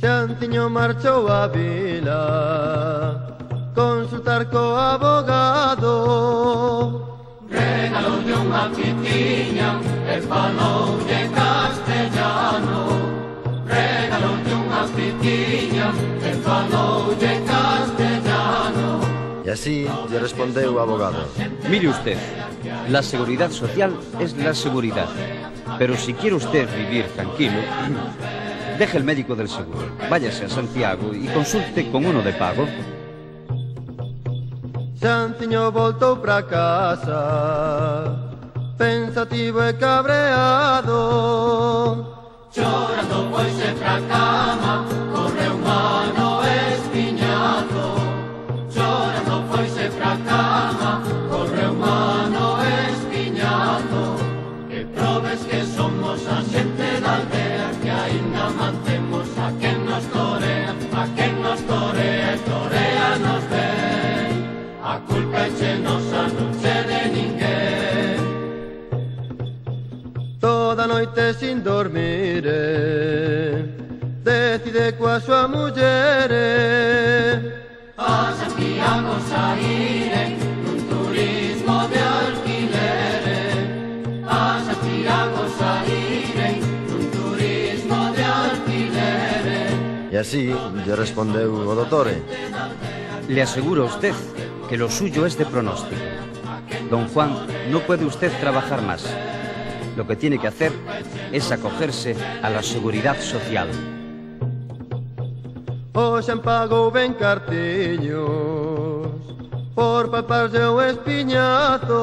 Xantiño marchou a vila consultar co abogado. Regaloulle unha pitiña e faloulle castellano. Regaloulle unha pitiña e faloulle castellano. E así lle respondeu o abogado. Mire usted, la seguridad social es la seguridad. Pero si quiere usted vivir tranquilo, deje el médico del seguro, váyase a Santiago y consulte con uno de pago. Xantiño voltou pra casa, pensativo e cabreado. Chorando foise pra cama, correu mano espiñado. Chorando foise pra cama, correu mano espiñado. Que probes que somos a xente da aldea, que aínda mantemos a quen nos torea, a quen nos torea e torea nos ven. A culpa é che nosa, non che de ninguén. Toda noite sin dormir decide coa súa muller A Santiago saíren nun turismo de alquiler. A Santiago saíren nun turismo de alquiler. E así lle respondeu o dottore. Le aseguro a usted que lo suyo es de pronóstico. Don Juan, no puede usted trabajar más. Lo que tiene que hacer es acogerse a la seguridad social. Hoxe pagou ben cartiños por palparse o espiñazo.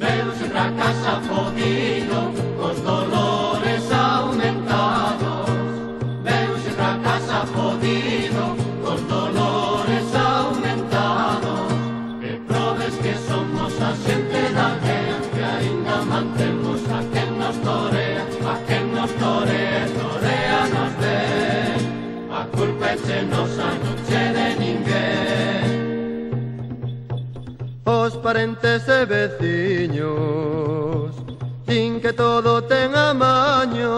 Veuse pra casa fodido, cos dolores aumentados. Veuse pra casa fodido, cos dolores aumentados. Que probes que somos a xente da aldea, que aínda mantemos a quen nos torea, a quen nos torea, torea nos ven. A culpa é che nosa, non che de ninguén. Os parentes e veciños din que todo ten amaño.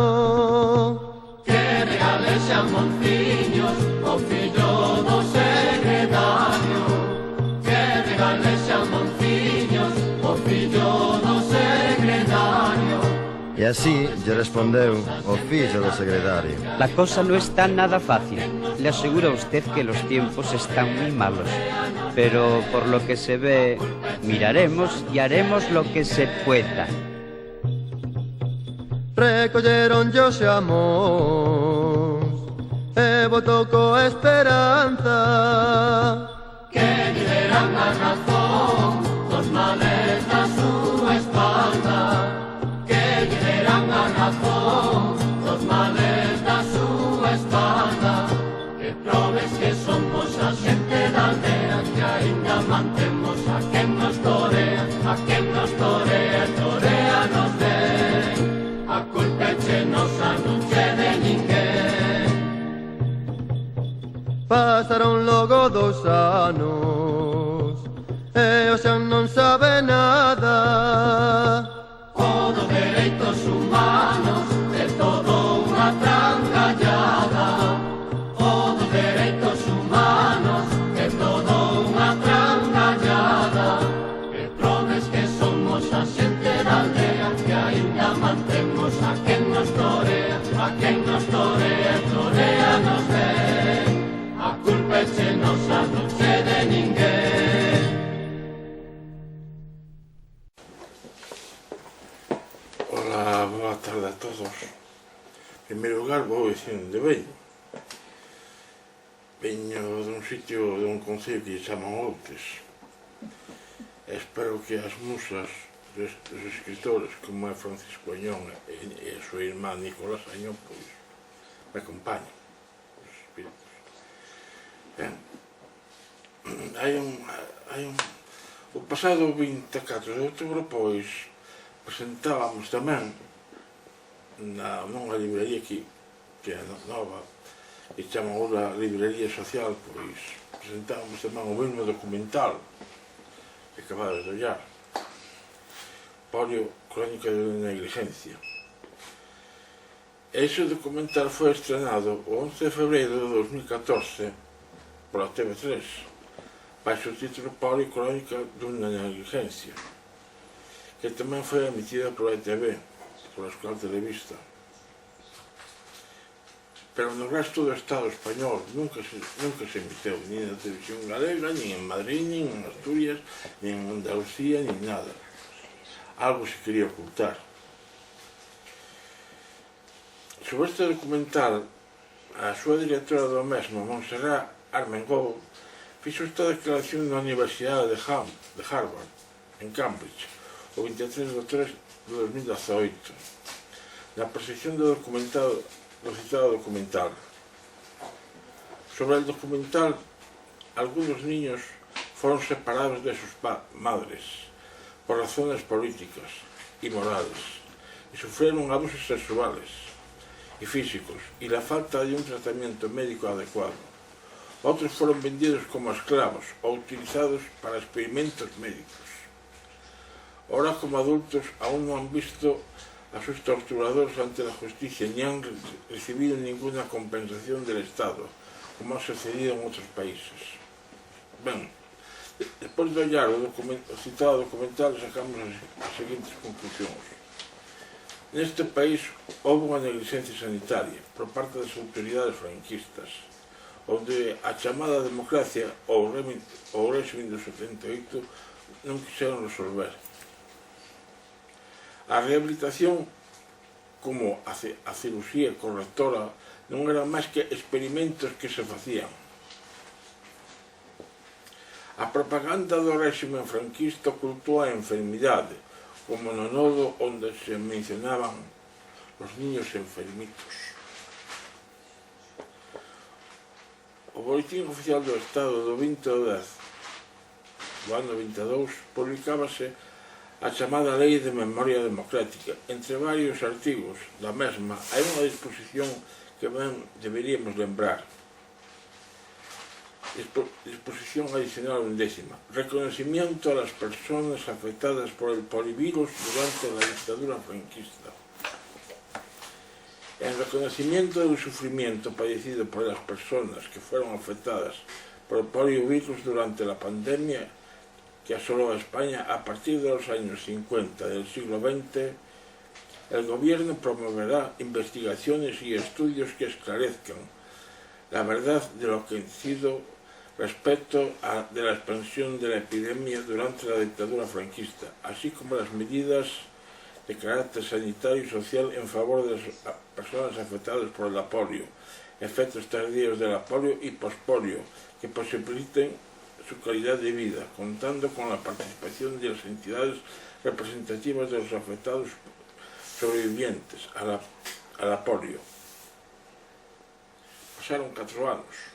Que regales xa monciños o fillo do secretario. Que regales xa monciños o fillo do secretario. E así lle respondeu o fillo do secretario. La cosa no está nada fácil. Le aseguro a usted que los tiempos están muy malos. Pero por lo que se ve, miraremos y haremos lo que se pueda. Recolleron yo xamos e votou coa esperanza. Que lle deran a razón dos males da súa espalda. Que lle deran a razón dos males da súa espalda. Que probes que somos a xente da aldea, que aínda mantemos a quen nos torea, a quen nos torea, torea nos ven. A culpa é che nosa, non che de ninguén. Pasaron logo 2 anos e o xa non sabe nada. O dos dereitos humanos é todo unha trancallada. O dos dereitos humanos é todo unha trancallada. Que probes que somos a xente da aldea, que aínda mantemos a quen nos torea, a quen nos torea, torea nos ven. A culpa é che nosa, non che de ninguén. Hola, boa tarde a todos. En primeiro lugar, vou dicir onde veño. Veño dun sitio, dun concello que se chama Outes. Espero que as musas dos escritores, como é Francisco Añón e a súa irmá Nicolás Añón, pois, me acompañen, os espíritus. Ben, o pasado 24 de outubro, pois, presentábamos tamén nunha librería aquí, que é nova, e chama agora Librería Social, pois presentábamos tamén o mesmo documental que acabades de ollar, Polio, Crónica de unha negligencia. Ese documental foi estrenado o 11 de febreiro de 2014 pola TV3 baixo o título Polio e Crónica dunha negligencia, que tamén foi emitida pola ETV, pola Escola Televista. Pero no resto do Estado español nunca se emiteu, ni na televisión galega, ni en Madrid, ni en Asturias, ni en Andalucía, ni nada. Algo se quería ocultar. Sobre este documental, a súa directora do mesmo, Montserrat Armengol, fixo esta declaración na Universidade de Harvard, en Cambridge, o 23 de 3 de 2018, na proxección do citado documental. Sobre el documental, algunos niños fueron separados de sus madres por razones políticas y morales y sufrieron abusos sexuales y físicos y la falta de un tratamiento médico adecuado. Otros fueron vendidos como esclavos o utilizados para experimentos médicos. Ahora, como adultos, aún no han visto a sus torturadores ante la justicia ni han recibido ninguna compensación del Estado, como ha sucedido en otros países. Ben, despois de ollar o citado documental, sacamos as seguintes conclusións. Neste país houve unha negligencia sanitaria por parte das autoridades franquistas, onde a chamada democracia ou o régimen do 78 non quixeron resolver. A rehabilitación, como a cirugía correctora, non eran máis que experimentos que se facían. A propaganda do régimen franquista ocultou a enfermidade, como no nodo onde se mencionaban os niños enfermitos. O Boletín Oficial do Estado do 20 de 10 do ano 22 publicábase a chamada Lei de Memoria Democrática. Entre varios artigos da mesma hai unha disposición que ben deberíamos lembrar. Disposición adicional 10ª. Reconocimiento a las personas afectadas por el polivirus durante la dictadura franquista. En reconocimiento del sufrimiento padecido por las personas que fueron afectadas por el poliovirus durante la pandemia que asoló a España a partir de los años 50 del siglo XX, el gobierno promoverá investigaciones y estudios que esclarezcan la verdad de lo que ha sido respecto de la expansión de la epidemia durante la dictadura franquista, así como las medidas de carácter sanitario y social en favor de las personas afectadas por la polio, efectos tardíos de la polio y pospolio, que posibiliten su calidad de vida, contando con la participación de las entidades representativas de los afectados sobrevivientes a la polio. Pasaron 4 anos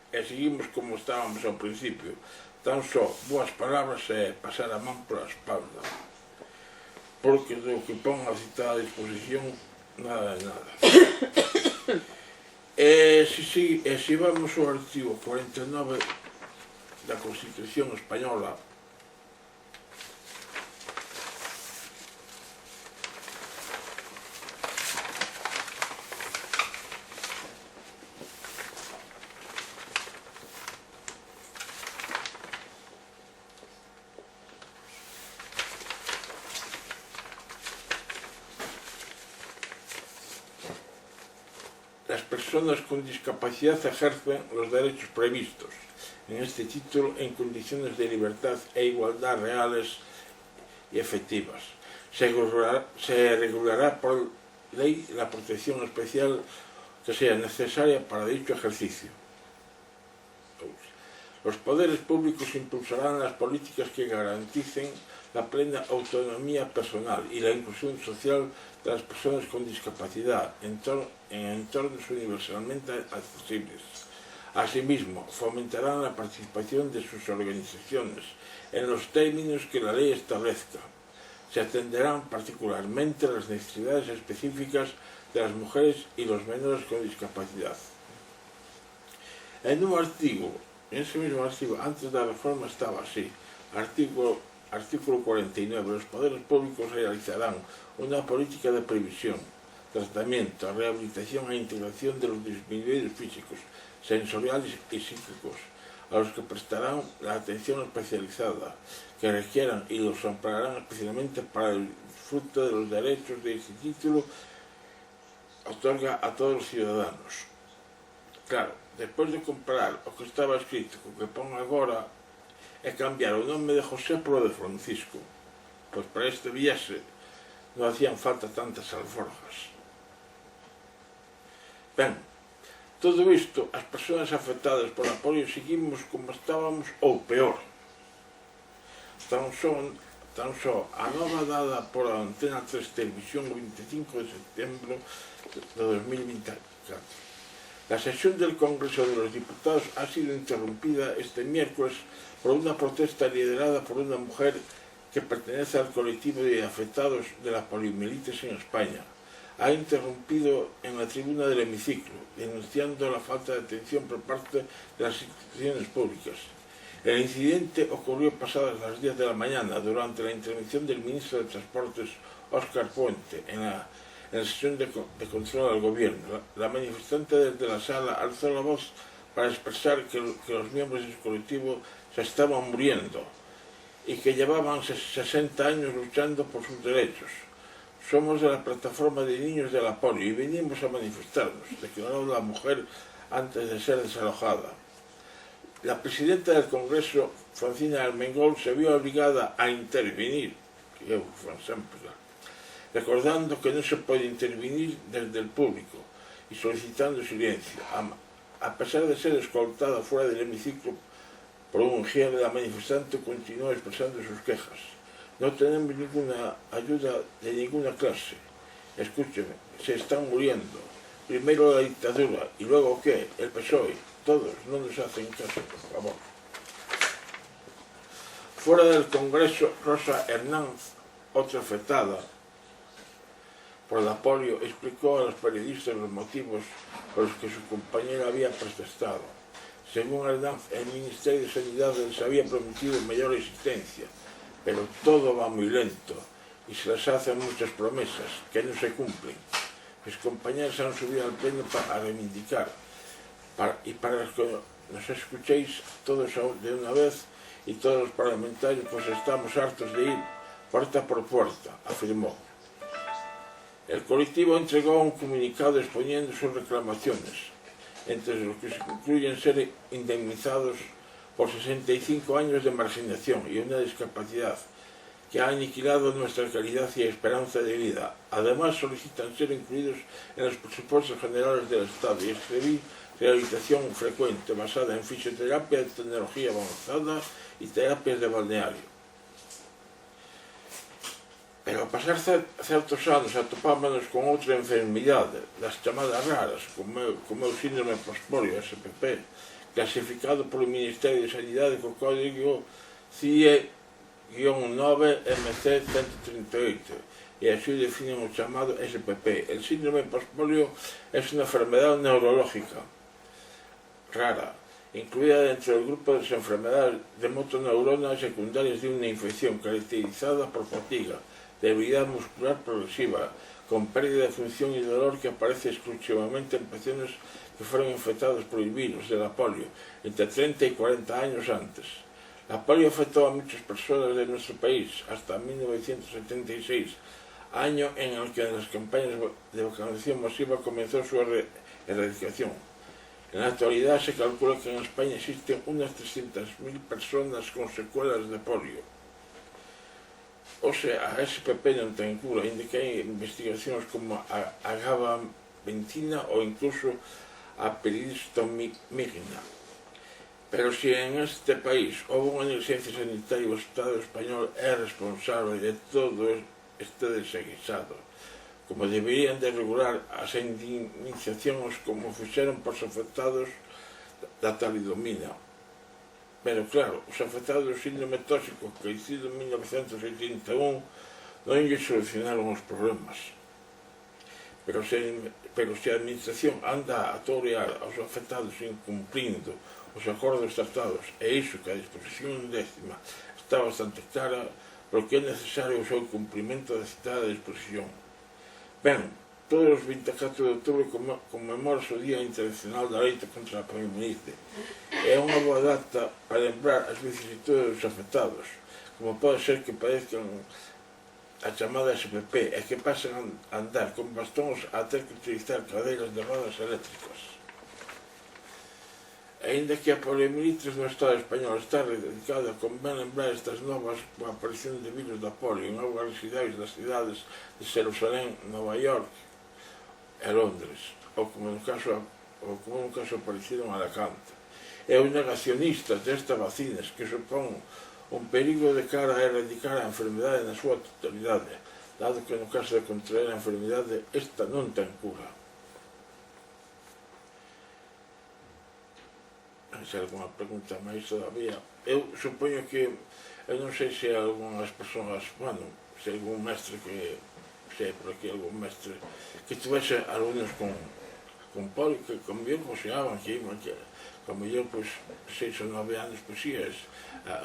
e seguimos como estábamos ao principio, tan só boas palabras e pasar a man pola espalda, porque do que pon a citada disposición nada de nada. E se vamos ao artigo 49 da Constitución Española, las personas con discapacidad ejercen los derechos previstos en este título en condiciones de libertad e igualdad reales y efectivas. Se regulará por ley la protección especial que sea necesaria para dicho ejercicio. Los poderes públicos impulsarán las políticas que garanticen la plena autonomía personal y la inclusión social de las personas con discapacidad en entornos universalmente accesibles. Asimismo, fomentarán la participación de sus organizaciones en los términos que la ley establezca. Se atenderán particularmente las necesidades específicas de las mujeres y los menores con discapacidad. En ese mismo artículo, antes de la reforma estaba así, artículo 49, los poderes públicos realizarán una política de previsión, tratamiento, a rehabilitación e integración de los disminuidos físicos, sensoriales y psíquicos, a los que prestarán la atención especializada que requieran y los ampararán especialmente para el disfrute de los derechos de este título otorga a todos os ciudadanos. Claro, despois de comparar o que estaba escrito co que pon agora e cambiar o nome de José polo de Francisco, pois para este viaxe non hacían falta tantas alforjas. Ben, todo isto, as persoas afectadas pola polio seguimos como estábamos ou peor. Tan só a nova dada por a Antena 3 Televisión o 25 de setembro de 2024. La sesión del Congreso de los Diputados ha sido interrumpida este miércoles por una protesta liderada por una mujer que pertenece al colectivo de afectados de la poliomielitis en España. Ha interrumpido en la tribuna del hemiciclo, denunciando la falta de atención por parte de las instituciones públicas. El incidente ocurrió pasadas las 10 de la mañana durante la intervención del ministro de Transportes, Óscar Puente, en la sesión de control al gobierno. La manifestante desde la sala alzó la voz para expresar que los miembros de su colectivo se estaban muriendo y que llevaban 60 años luchando por sus derechos. Somos de la plataforma de niños de la polio y venimos a manifestarnos, declaró la mujer antes de ser desalojada. La presidenta del Congreso, Francina Armengol, se vio obligada a intervenir, recordando que no se puede intervenir desde el público y solicitando silencio. A pesar de ser escoltada fuera del hemiciclo por un ujier, la manifestante continuó expresando sus quejas. No tenemos ninguna ayuda de ninguna clase. Escúcheme, se están muriendo. Primero la dictadura y luego ¿qué? El PSOE. Todos no nos hacen caso, por favor. Fuera del Congreso, Rosa Hernández, otra afectada por la polio, explicó a los periodistas los motivos por los que su compañera había protestado. Según Hernández, el Ministerio de Sanidad les había prometido mayor existencia, pero todo va muy lento y se les hacen muchas promesas que no se cumplen. Mis compañeros han subido al pleno para reivindicar y para que nos escuchéis todos de una vez y todos los parlamentarios, pues estamos hartos de ir puerta por puerta, afirmó. El colectivo entregó un comunicado exponiendo sus reclamaciones, entre los que se incluyen ser indemnizados por 65 años de marginación y una discapacidad que ha aniquilado nuestra calidad y esperanza de vida. Además, solicitan ser incluidos en los presupuestos generales del Estado y escribir rehabilitación frecuente basada en fisioterapia, tecnología avanzada y terapias de balneario. Pero a pasar certos anos atopámonos con outra enfermidade, das chamadas raras, como o síndrome pospolio, SPP, clasificado polo Ministerio de Sanidade co código CIE-9MC138, e así definen o chamado SPP. El síndrome pospolio é unha enfermedade neurológica rara, incluída dentro del grupo de las enfermedades de motoneuronas secundarias de una infección caracterizada por fatiga, debilidad muscular progresiva, con pérdida de función y dolor que aparece exclusivamente en pacientes que fueron infectados por el virus de la polio entre 30 y 40 años antes. La polio afectó a muchas personas de nuestro país hasta 1976, año en el que en las campañas de vacunación masiva comenzó su erradicación. En la actualidad se calcula que en España existen unas 300.000 personas con secuelas de polio. O sea, a SPP non ten cura, ainda que hai investigacións como a gabapentina ou incluso a peristomigna. Pero se en este país houve unha negligencia sanitaria, o Estado español é responsable de todo este desaguisado, como deberían de regular as indemnizacións como fixeron por os afectados da talidomida. Pero claro, os afectados do síndrome tóxico coincido en 1981 non lles solucionaron os problemas. Pero se a administración anda a torear aos afectados incumplindo os acordos tratados, e iso que a disposición décima está bastante clara, porque é necesario o seu cumprimento da citada disposición. Ben, todos os 24 de outubro conmemora o Día Internacional da Loita contra a poliomielite. É unha boa data para lembrar as vicisitudes dos afectados, como pode ser que padezcan a chamada SPP e que pasen a andar con bastóns a ter que utilizar cadeiras de rodas eléctricas. Aínda que a poliomielite no Estado español está erradicada, convén lembrar estas novas coa aparición de virus da polio en algunhas cidades das cidades de Jerusalén, Nova York e Londres, ou como no caso aparecido en Alacante. E os negacionistas destas vacinas que supón un perigo de cara a erradicar a enfermedade na súa totalidade, dado que no caso de contraer a enfermedade, esta non ten cura. Se alguna pregunta máis todavía. Eu supoño que, eu non sei se algunhas persoas, bueno, se algún mestre que, se por aquí algún mestre que tivese alumnos con polio, que convivían, consideraban que iban, que como yo, pois, 6 ou 9 anos, pois,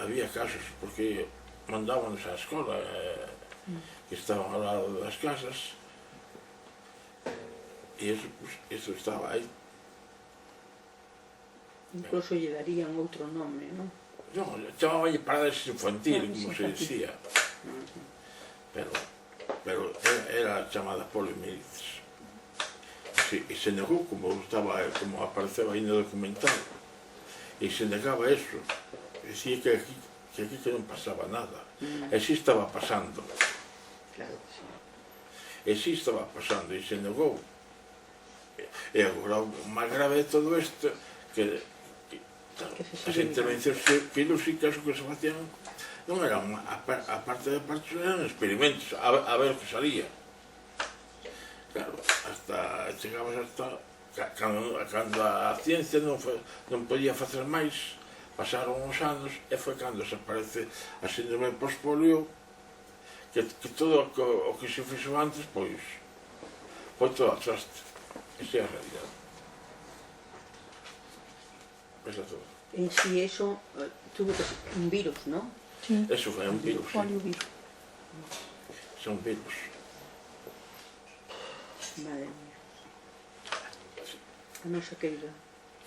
había casos, porque mandábanos á escola, que estaban ao lado das casas, e eso estaba aí. Incluso lle darían outro nome, non? Non, chamaban paradas infantil, como se decía. Pero era chamada poliomielitis. E se negou, como apareceu aí no documental, e se negaba eso. Decía que aquí que non pasaba nada. E si estaba pasando. Claro que sí. E si estaba pasando, e se negou. E agora, o máis grave de todo isto, que as intervencións quirúrgicas que se facían non eran, a parte de partes, eran experimentos, a ver o que salía. Claro, chegabas hasta cando a ciencia non podía facer máis, pasaron os anos e foi cando se aparece a síndrome post-polio, que todo o que se fixo antes, pois, foi todo a traste. Esa é a realidade. Eso todo. En si eso tuvo que ser un virus, ¿no? Sí. Eso foi un virus. Poliovirus. Son virus. Madre mía. A nosa querida.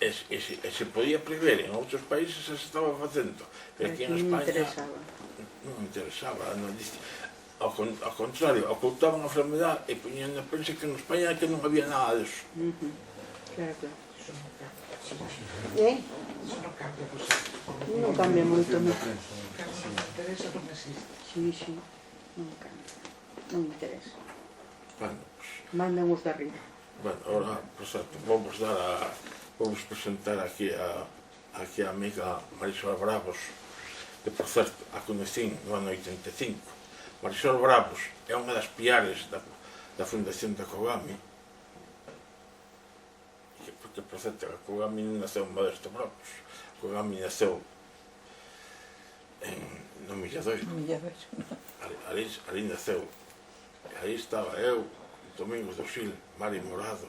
E se podía prever en outros países, se estaba facendo. Pero aquí en España non interesaba. Ao contrario, ocultaban a enfermedade e poñían na prensa que en España que non había nada disso. Claro, claro. Non cambia moito, non. Sí, non cambia. Non interesa. Bueno, Mandan os de arriba. bueno, ahora, por certo, vamos presentar aquí a amiga Marisol Bravos, que, por certo, a conecín no ano 85. Marisol Bravos é unha das piares da Fundación da Kogami, porque, por certo, a Kogami non naceu en Modesto Bravos. A Kogami naceu no Milladoiro. Ali naceu. Ali estaba eu, Domingos do Sil, Mari Morado,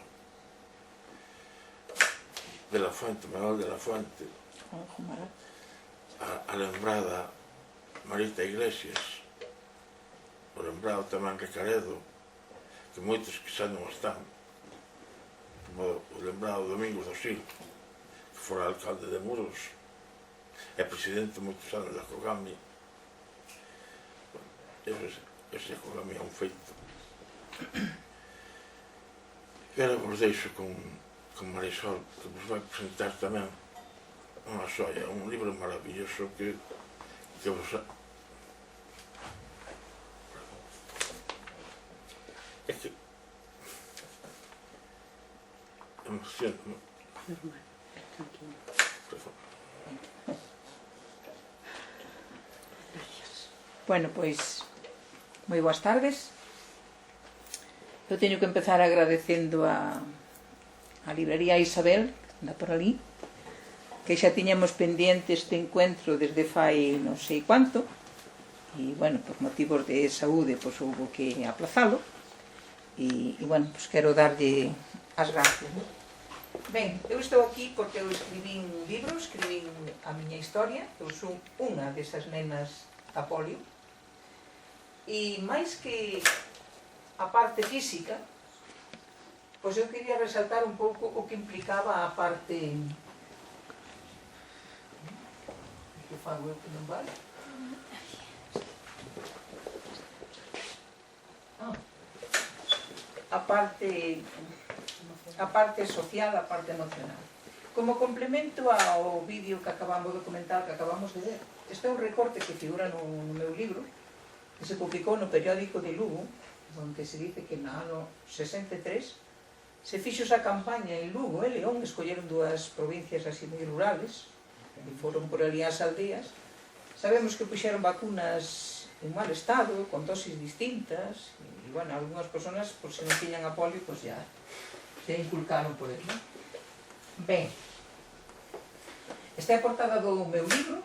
de la Fuente, Manuel de la Fuente, a lembrada Marita Iglesias, o lembrado tamén Recaredo, que moitos que xa non están, como o lembrado Domingos do Sil, que fora alcalde de Muros, e presidente moitos anos da Kogami. Ese Kogami é un feito. E agora vos deixo con Marisol, que vos vai presentar tamén unha xoia, un libro maravilloso que vos... É que... emociona-me. Normal, tranquilo. Bueno, pois, moi boas tardes. Eu teño que empezar agradecendo a librería Isabel, que anda por ali, que xa tiñamos pendiente este encuentro desde fai non sei cuánto, e, bueno, por motivos de saúde, pois houve que aplazalo, e bueno, pois quero darlle as gracias. Ben, eu estou aquí porque eu escribín un libro, escribín a miña historia, eu son unha desas nenas da polio, e máis que a parte física, Pois eu quería resaltar un pouco o que implicaba a parte... Que fago eu que non vale? A parte social, a parte emocional. Como complemento ao vídeo que acabamos de comentar, que acabamos de ver, este é un recorte que figura no meu libro, que se publicou no periódico de Lugo, onde se dice que no ano 63 se fixo esa campaña en Lugo e León, escolleron dúas provincias así moi rurales, e foron por ali as aldeas. Sabemos que puxeron vacunas en mal estado, con dosis distintas, e, bueno, algunhas personas, por se non tiñan a polio, pois ya se inculcaron por ele, non? Ben, esta é a portada do meu libro,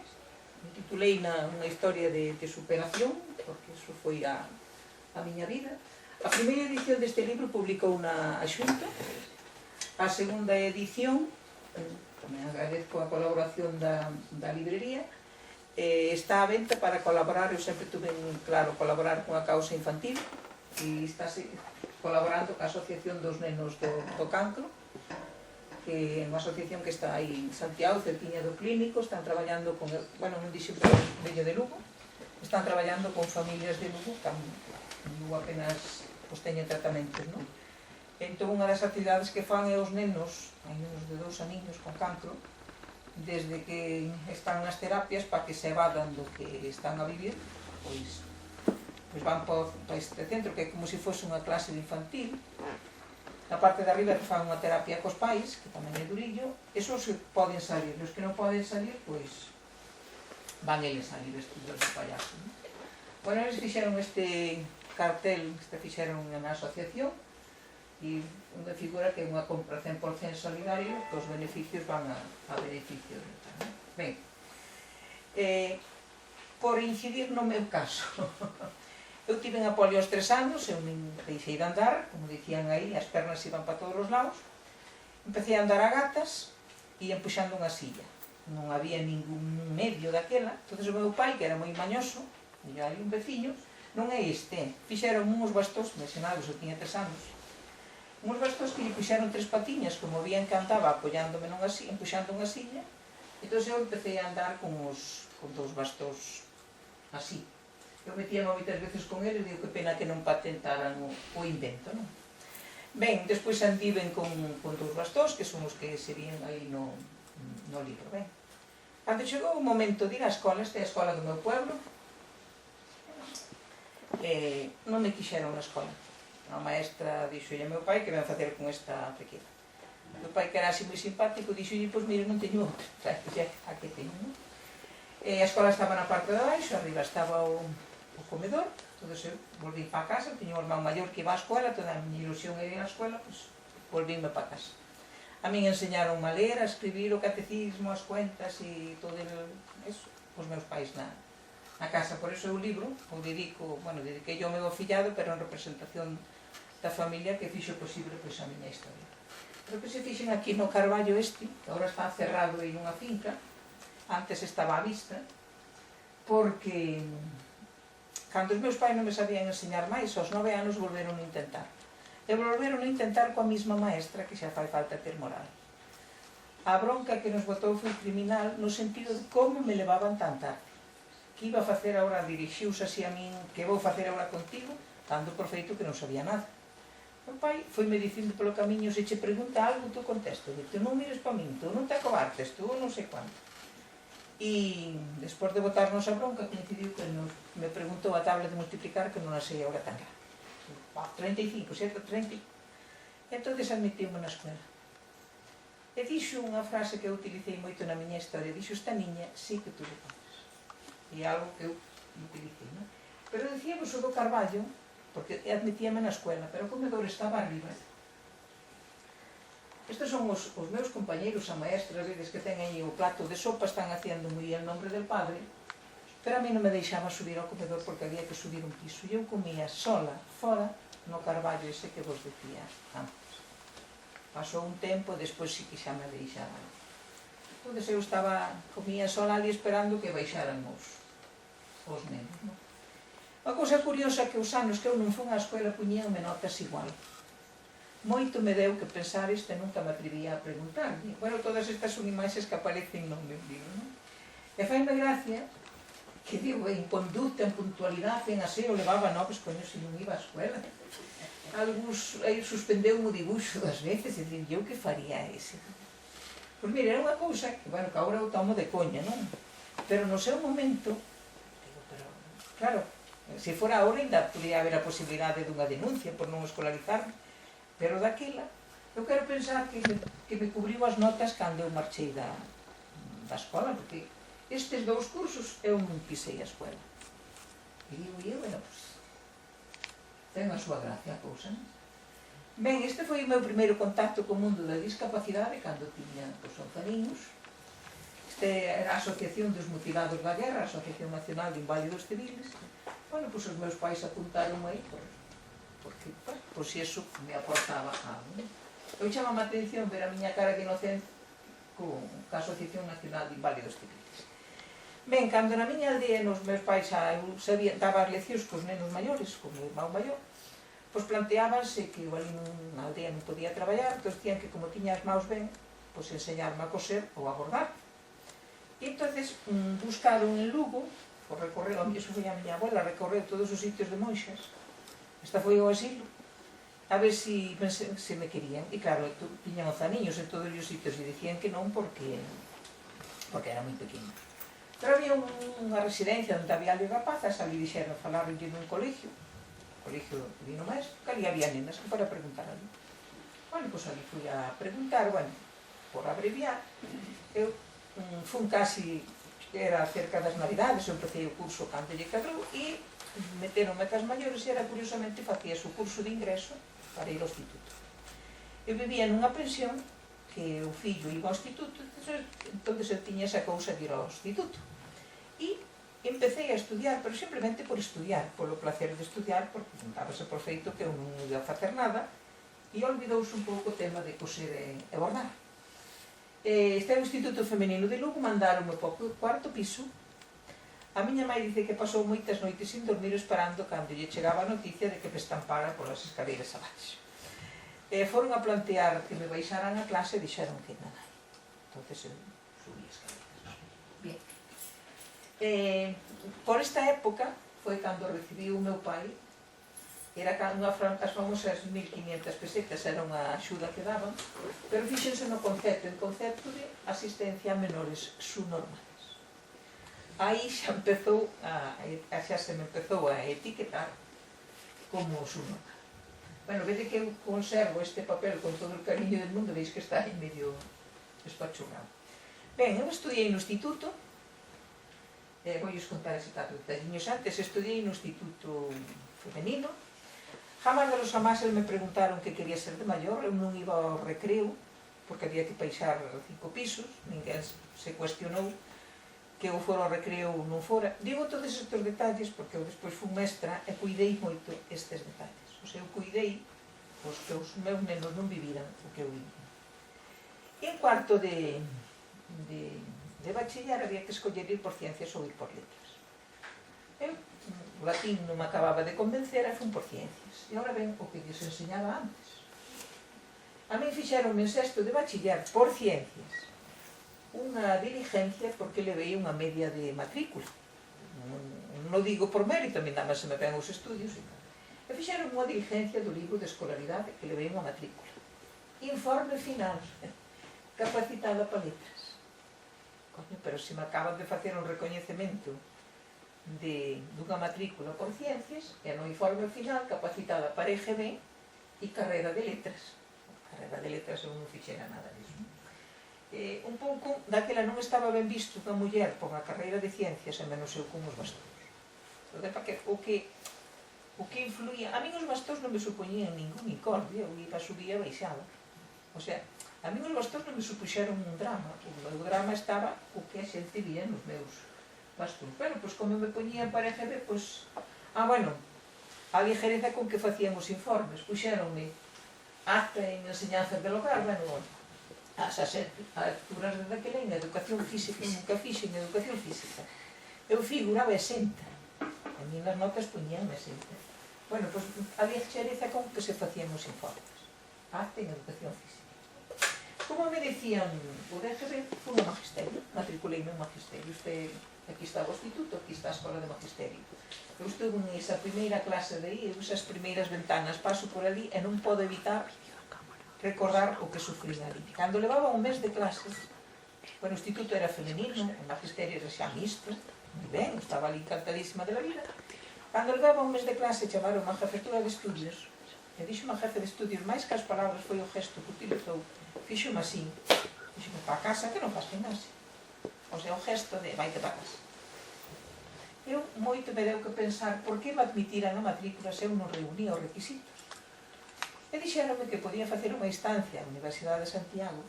titulei unha historia de superación, porque iso foi a miña vida. A primeira edición deste libro publicou a Xunta, a segunda edición, tamén agradezco a colaboración da librería, está a venta para colaborar, eu sempre tuve claro colaborar con a causa infantil, e está colaborando ca Asociación dos Nenos do Cancro, que é unha asociación que está aí en Santiago, cerquiña do Clínico, están traballando con, bueno, non dixen pero veño de Lugo, están traballando con familias de Lugo, que en Lugo apenas pues, teñen tratamentos, non? Entón, unha das actividades que fan é os nenos, hai nenos de 2 aniños con cancro, desde que están nas terapias para que se evadan do que están a vivir, pois van para este centro que é como se fose unha clase de infantil. Na parte de arriba que fan unha terapia cos pais, que tamén é durillo, esos poden salir, os que non poden salir, pois van eles salir vestidos de payaso. Bueno, eles fixeron este cartel, fixeron na asociación, e onde figura que é unha compra 100% solidario, que os beneficios van a beneficio. Ben, por incidir no meu caso, eu tive a polio aos 3 anos, eu nin deixei de andar, como dicían aí, as pernas iban para todos os lados, empecé a andar a gatas e empuxando unha silla. Non había ningún medio daquela, entón o meu pai, que era moi mañoso, e hai un veciño, non é este, fixeron uns bastóns, mencionados, eu tiña 3 anos, uns bastóns que lle puxeron 3 patiñas, como vían que andaba apoiándome empuxando unha silla, entón eu empecé a andar con 2 bastóns así. Eu metíame moitas veces con ele e digo que pena que non patentaran o invento, non? Ben, despois andiven con 2 bastóns, que son os que se vían aí no libro, ben. Cando chegou o momento de ir á escola, esta é a escola do meu pueblo, non me quixeron na escola. A maestra dixolle a meu pai que ven facer con esta pequena. O meu pai, que era así moi simpático, dixolle, pois mire, non teño outra, a que teño, non? A escola estaba na parte de abaixo, arriba estaba o comedor, entón eu volví para casa, tiño un irmán maior que iba á escola, toda a miña ilusión era ir á escola, pois volvíme para casa. A min enseñaron a ler, a escribir o catecismo, as cuentas e todo eso, os meus pais na casa. Por eso o libro o dediquei ao meu afillado, pero en representación da familia que fixo posible pois a miña historia. Pero que se fixen aquí no Carballo este, que agora está cerrado aí nunha finca, antes estaba á vista, porque cando os meus pais non me sabían enseñar máis, aos 9 anos volveron a intentar. E volveron a intentar coa mesma maestra, que xa fai falta ter moral. A bronca que nos botou foi criminal no sentido de como me levaban tan tarde. Que iba a facer agora, dirixiuse así a min, que vou facer agora contigo, dando por feito que non sabía nada. O pai foi-me dicindo polo camiño, se che pregunta algo, tu contesto, tu non mires pa min, tu non te acobartes, tu non sei quanto. E despois de botarnos a bronca, coincidiu que me preguntou a tabla de multiplicar, que non a sei agora tan grande. 35, 30. E entón admitiu-me na escola. E dixo unha frase que eu utilicei moito na miña historia, dixo, esta niña sí que tu le podes. E algo que eu utilicei, non? Pero dicíamos o do Carballo, porque admitíame na escola, pero o comedor estaba arriba. Estes son os meus compañeros, a maestra, vedes que ten aí o plato de sopa, están haciendo moi el nombre del padre, pero a mí non me deixaba subir ao comedor porque había que subir un piso. E eu comía sola, fora, no Carballo ese que vos decía antes. Pasou un tempo, despois sí que xa me deixaban. Entón eu comía sola ali esperando que baixaran os nenos. Unha cousa curiosa que os anos que eu non fun á escola puñíanme notas igual. moito me deu que pensar isto e nunca me atrevía a preguntar. Bueno, todas estas son imaxes que aparecen no meu libro, non? E faime gracia que digo, en conducta, en puntualidade, en aseo, levaba 9, coño, se non iba á escuela. Algúns suspendeu o dibuixo das veces e dicen, eu que faría ese? Pois mira, era unha cousa que, bueno, que agora o tomo de coña, non? Pero no seu momento, digo, pero, claro, se fora ahora ainda podría haber a posibilidade dunha denuncia por non escolarizarme, pero daquela, eu quero pensar que me cubriu as notas cando eu marchei da escola, porque estes 2 cursos eu non pisei a escuela. E digo, bueno, pues, ten a súa gracia a cousa, non? Ben, este foi o meu primeiro contacto co mundo da discapacidade cando tiña 11 aninhos. Este era a Asociación dos Mutilados da Guerra, a Asociación Nacional de Inválidos Civiles. Bueno, pois os meus pais apuntaron aí porque, pois iso me aportaba algo. Eu chamaba a atención ver a miña cara de inocente ca Asociación Nacional de Inválidos Civiles. Ben, cando na miña aldea nos meus pais daba as leccións cos nenos maiores, co meu irmão maior, pois planteábanse que eu ali na aldea non podía traballar, entón dicían que como tiña as maus ben, pois enseñarme a coser ou a bordar. E entonces buscaron en Lugo, por recorrer, iso foi a miña abuela, recorreu todos os sitios de monxas, esta foi o asilo, a ver se me querían. E claro, tiñan 11 aniños en todos os sitios e dicían que non porque era moi pequeno. Pero había unha residencia onde había ali rapazas, ali dixeron, falaron nun colegio Divino Maestro, que ali había nenas que para preguntar ali. Bueno, pois ali fui a preguntar, bueno, por abreviar, eu fun casi, era cerca das Navidades, eu empecé o curso cando lle cadrou e meteronme cas maiores e era curiosamente facías o curso de ingreso para ir ao instituto. Eu vivía nunha pensión que o fillo iba ao instituto, entón eu tiña esa cousa de ir ao instituto. E empecé a estudiar, pero simplemente por estudiar, polo placer de estudiar, porque dábase por feito que eu non ia facer nada, e olvidouse un pouco o tema de coser e bordar. Este é o Instituto Femenino de Lugo, mandaronme para o 4º piso. A miña mãe dice que pasou moitas noites sin dormir esperando cando lle chegaba a noticia de que me estampara polas escaleiras abaixo. Foron a plantear que me baixaran a clase e dixeron que non hai. Entón eu subí as escaleiras. Bien. Por esta época foi cando recibiu o meu pai, era as famosas 1.500 pesetas, era unha axuda que daban, pero fíxense no concepto, en concepto de asistencia a menores subnormales. Aí xa se me empezou a etiquetar como subnormal. Bueno, vede que eu conservo este papel con todo o cariño del mundo, veis que está aí medio espachurrado. Ben, eu estudiei no instituto, voy contar ese tato de detalliños antes, estudiei no Instituto Femenino. Jamás de los amases me preguntaron que quería ser de maior, eu non iba ao recreo, porque había que baixar 5 pisos, ninguén se cuestionou que eu fora ao recreo ou non fora. Digo todos estes detalles porque eu despois fui mestra e cuidei moito estes detalles. O sea, eu cuidei que os meus nenos non viviran o que eu vivi. E en cuarto de bachiller había que escoller ir por ciencias ou ir por letras. O latín non me acababa de convencer e fun por ciencias. E agora ven o que lles enseñaba antes. A mí fixeronme en sexto de bachiller por ciencias unha diligencia porque levei unha media de matrícula. Non digo por mérito, a mí nada se me ven os estudios e tal. E fixeron unha diligencia do libro de escolaridade que levei unha matrícula. Informe final, capacitada para letras. Coño, pero se me acaban de facer un recoñecemento dunha matrícula por ciencias e no informe final capacitada para EGB e carreira de letras. Carreira de letras eu non fixera nada disso. Un pouco, daquela non estaba ben visto unha muller por a carreira de ciencias e menos eu con os bastóns. O que influía, a mí os bastóns non me supoñían ningún incordio, eu iba, subía e baixaba. O sea, a mí os bastóns non me supuxeron un drama, o meu drama estaba o que a xente vía nos meus bastóns. Pero, pois, como me poñían para EGB, pois, bueno, a ligereza con que facían os informes, puxéronme acta en enseñanzas del hogar, bueno, as alturas de daquela en educación física, nunca fixen educación física. Eu figuraba exenta, a mí nas notas poñían exenta. Bueno, pois, a ligereza con que se facían os informes. arte en educación física. Como me decían o DGB, fui no magisterio, matriculeime en magisterio. Aquí está o instituto, aquí está a escola de magisterio. Eu estuve en esa primeira clase de aí, esas primeiras ventanas, paso por ali e non podo evitar recordar o que sufrí ali. Cando levaba un mes de clases, bueno, o instituto era femenino, o magisterio era xa mixto, moi ben, estaba ali encantadísima de la vida. Cando levaba un mes de clase, chamaron a jefetura de estudios, e dixo unha jefe de estudios, máis que as palabras foi o gesto que utilizou, fixome así, fixome para casa que non faz gimnasia. O sea, o gesto de vai te para casa. Eu moito me deu que pensar por que me admitiran a matrícula se eu non reunía os requisitos. E dixeronme que podía facer unha instancia á Universidade de Santiago,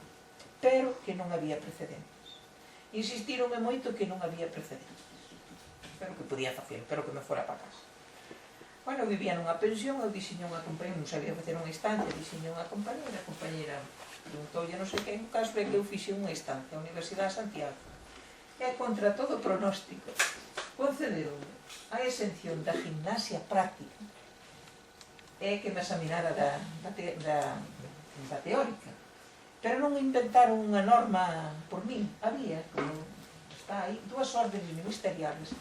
pero que non había precedentes. Insistironme moito que non había precedentes, pero que podía facer, pero que me fora para casa. Bueno, eu vivía nunha pensión, eu dixenlle unha compañera, non sabía facer unha instancia, dixenlle unha compañera, a compañera preguntoulle non sei que, en caso é que eu fixe unha instancia á Universidade de Santiago. E contra todo pronóstico, concederon a exención da gimnasia práctica e que me examinara da teórica. Pero non inventaron unha norma por min. Había, como está aí, 2 órdenes ministeriales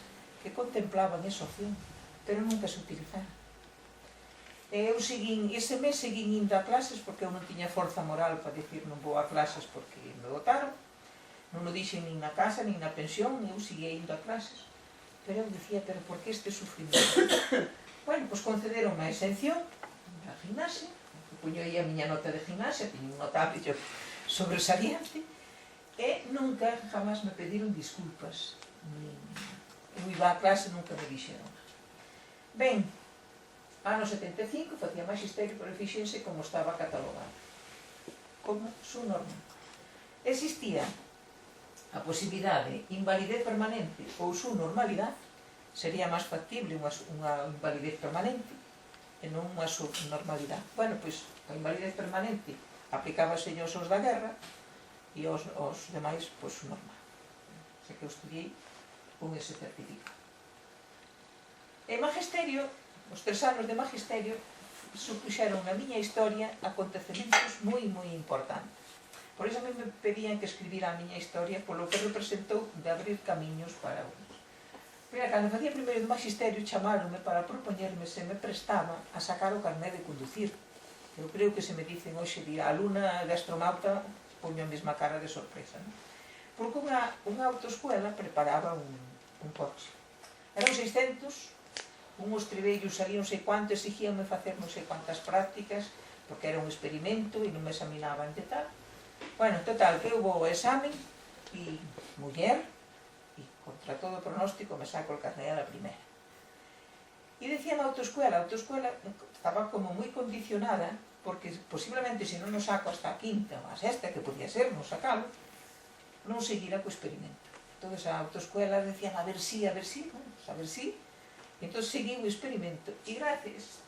que contemplaban esa opción, pero nunca se utilizaron. Eu ese mes seguín indo a clases porque eu non tiña forza moral para dicir non vou a clases porque me botaron. Non o dixen nin na casa, nin na pensión, eu seguía indo a clases. Pero eu dicía, pero por que este sufrimento? Bueno, pois concederon a exención da gimnasia, que puño aí a miña nota de gimnasia, tiño un notable sobresaliente, e nunca, jamás me pediron disculpas. Eu iba a clase, nunca me dixeron. Ben, ano 75, facía magisterio, pero fíxense como estaba catalogado. Como su norma. Existía a posibilidade de invalidez permanente ou su normalidade, sería máis factible unha invalidez permanente e non unha subnormalidade. Bueno, pois a invalidez permanente aplicábase aos da guerra e aos demais, pois, normal. Sei que eu estudiei con ese certificado. En magisterio, os 3 anos de magisterio, supuxeron na miña historia acontecementos moi, moi importantes. Por iso a mí me pedían que escribira a miña historia polo que representou de abrir camiños para outros. Mira, cando facía primeiro de magisterio, chamaronme para propoñerme se me prestaba a sacar o carné de conducir. Eu creo que se me dicen hoxe día, a alumna de astronauta poño a mesma cara de sorpresa, non? Porque unha autoescuela preparaba un coche. Eran 600, unhos tribellos ali non sei quanto, exigíanme facer non sei quantas prácticas, porque era un experimento e non me examinaban de tal. Bueno, total, que eu vou ao examen e muller, e contra todo pronóstico me saco o carné a la primeira. E decía na autoescuela estaba como moi condicionada, porque posiblemente se non o saco hasta a quinta ou a sexta, que podía ser, non sacalo, non seguira co experimento. Entón a autoescuela decían a ver si, pues a ver si, e entón seguí o experimento, e gracias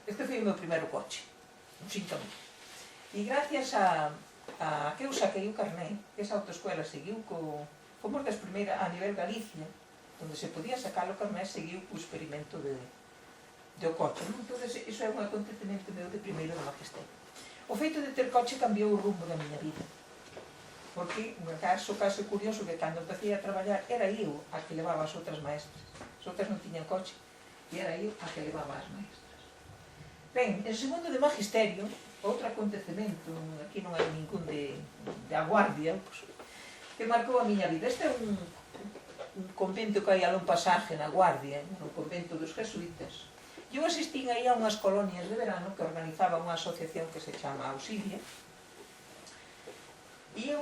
este foi o meu primeiro coche, un síntoma, e gracias a que eu saquei o carné, esa autoescuela seguiu como das primeiras a nivel Galicia, onde se podía sacar o carné, seguiu o experimento do coche. Entón, iso é un acontecemento meu de primeiro de magisterio. O feito de ter coche cambiou o rumbo da miña vida, porque, un caso curioso, que cando empecé a traballar, era eu a que levaba as outras maestras. As outras non tiñan coche, e era eu a que levaba as maestras. Ben, en segundo de magisterio, outro acontecemento, aquí non hai ningún de a guardia, pues, que marcou a miña vida. Este é un convento que hai alón pasaje na Guardia, un convento dos jesuítas. Eu asistín aí a unhas colonias de verano que organizaba unha asociación que se chama Auxilia, e eu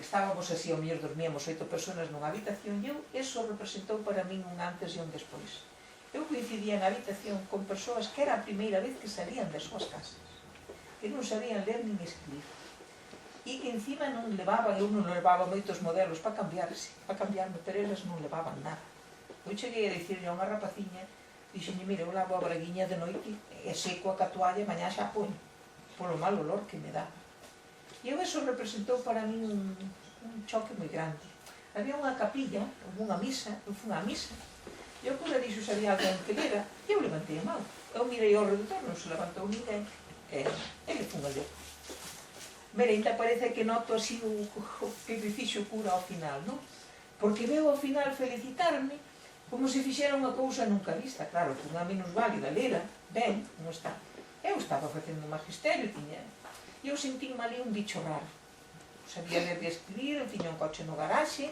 estábamos así, ao mellor dormíamos 8 personas nunha habitación, e eso representou para min un antes e un despois. Eu coincidía na habitación con persoas que era a primeira vez que salían das súas casas, que non sabían ler nin escribir, e que encima non levaban, eu non levaba moitos modelos para cambiarme, pero eles non levaban nada. Eu cheguei a dicirle a unha rapaciña, dixenlle, mira, eu lavo a braguiña de noite e seco a catoalla e mañá xa poño, polo mal olor que me daba. E eso representou para min un choque moi grande. Había unha capilla, unha misa, eu fui a misa, e o cura dixo se había alguén que lera, e eu levantei a mão. Eu mirei ao redor, non se levantou ninguén, ele fun a ler. Mira, ainda parece que noto así o que me fixo cura ao final, non? Porque veo ao final felicitarme como se fixera unha cousa nunca vista. Claro, que unha minusválida lera, ben, non está. Eu estaba facendo magisterio, eu sentí-me ali un bicho raro. Sabía ler e escribir, eu tiña un coche no garaxe,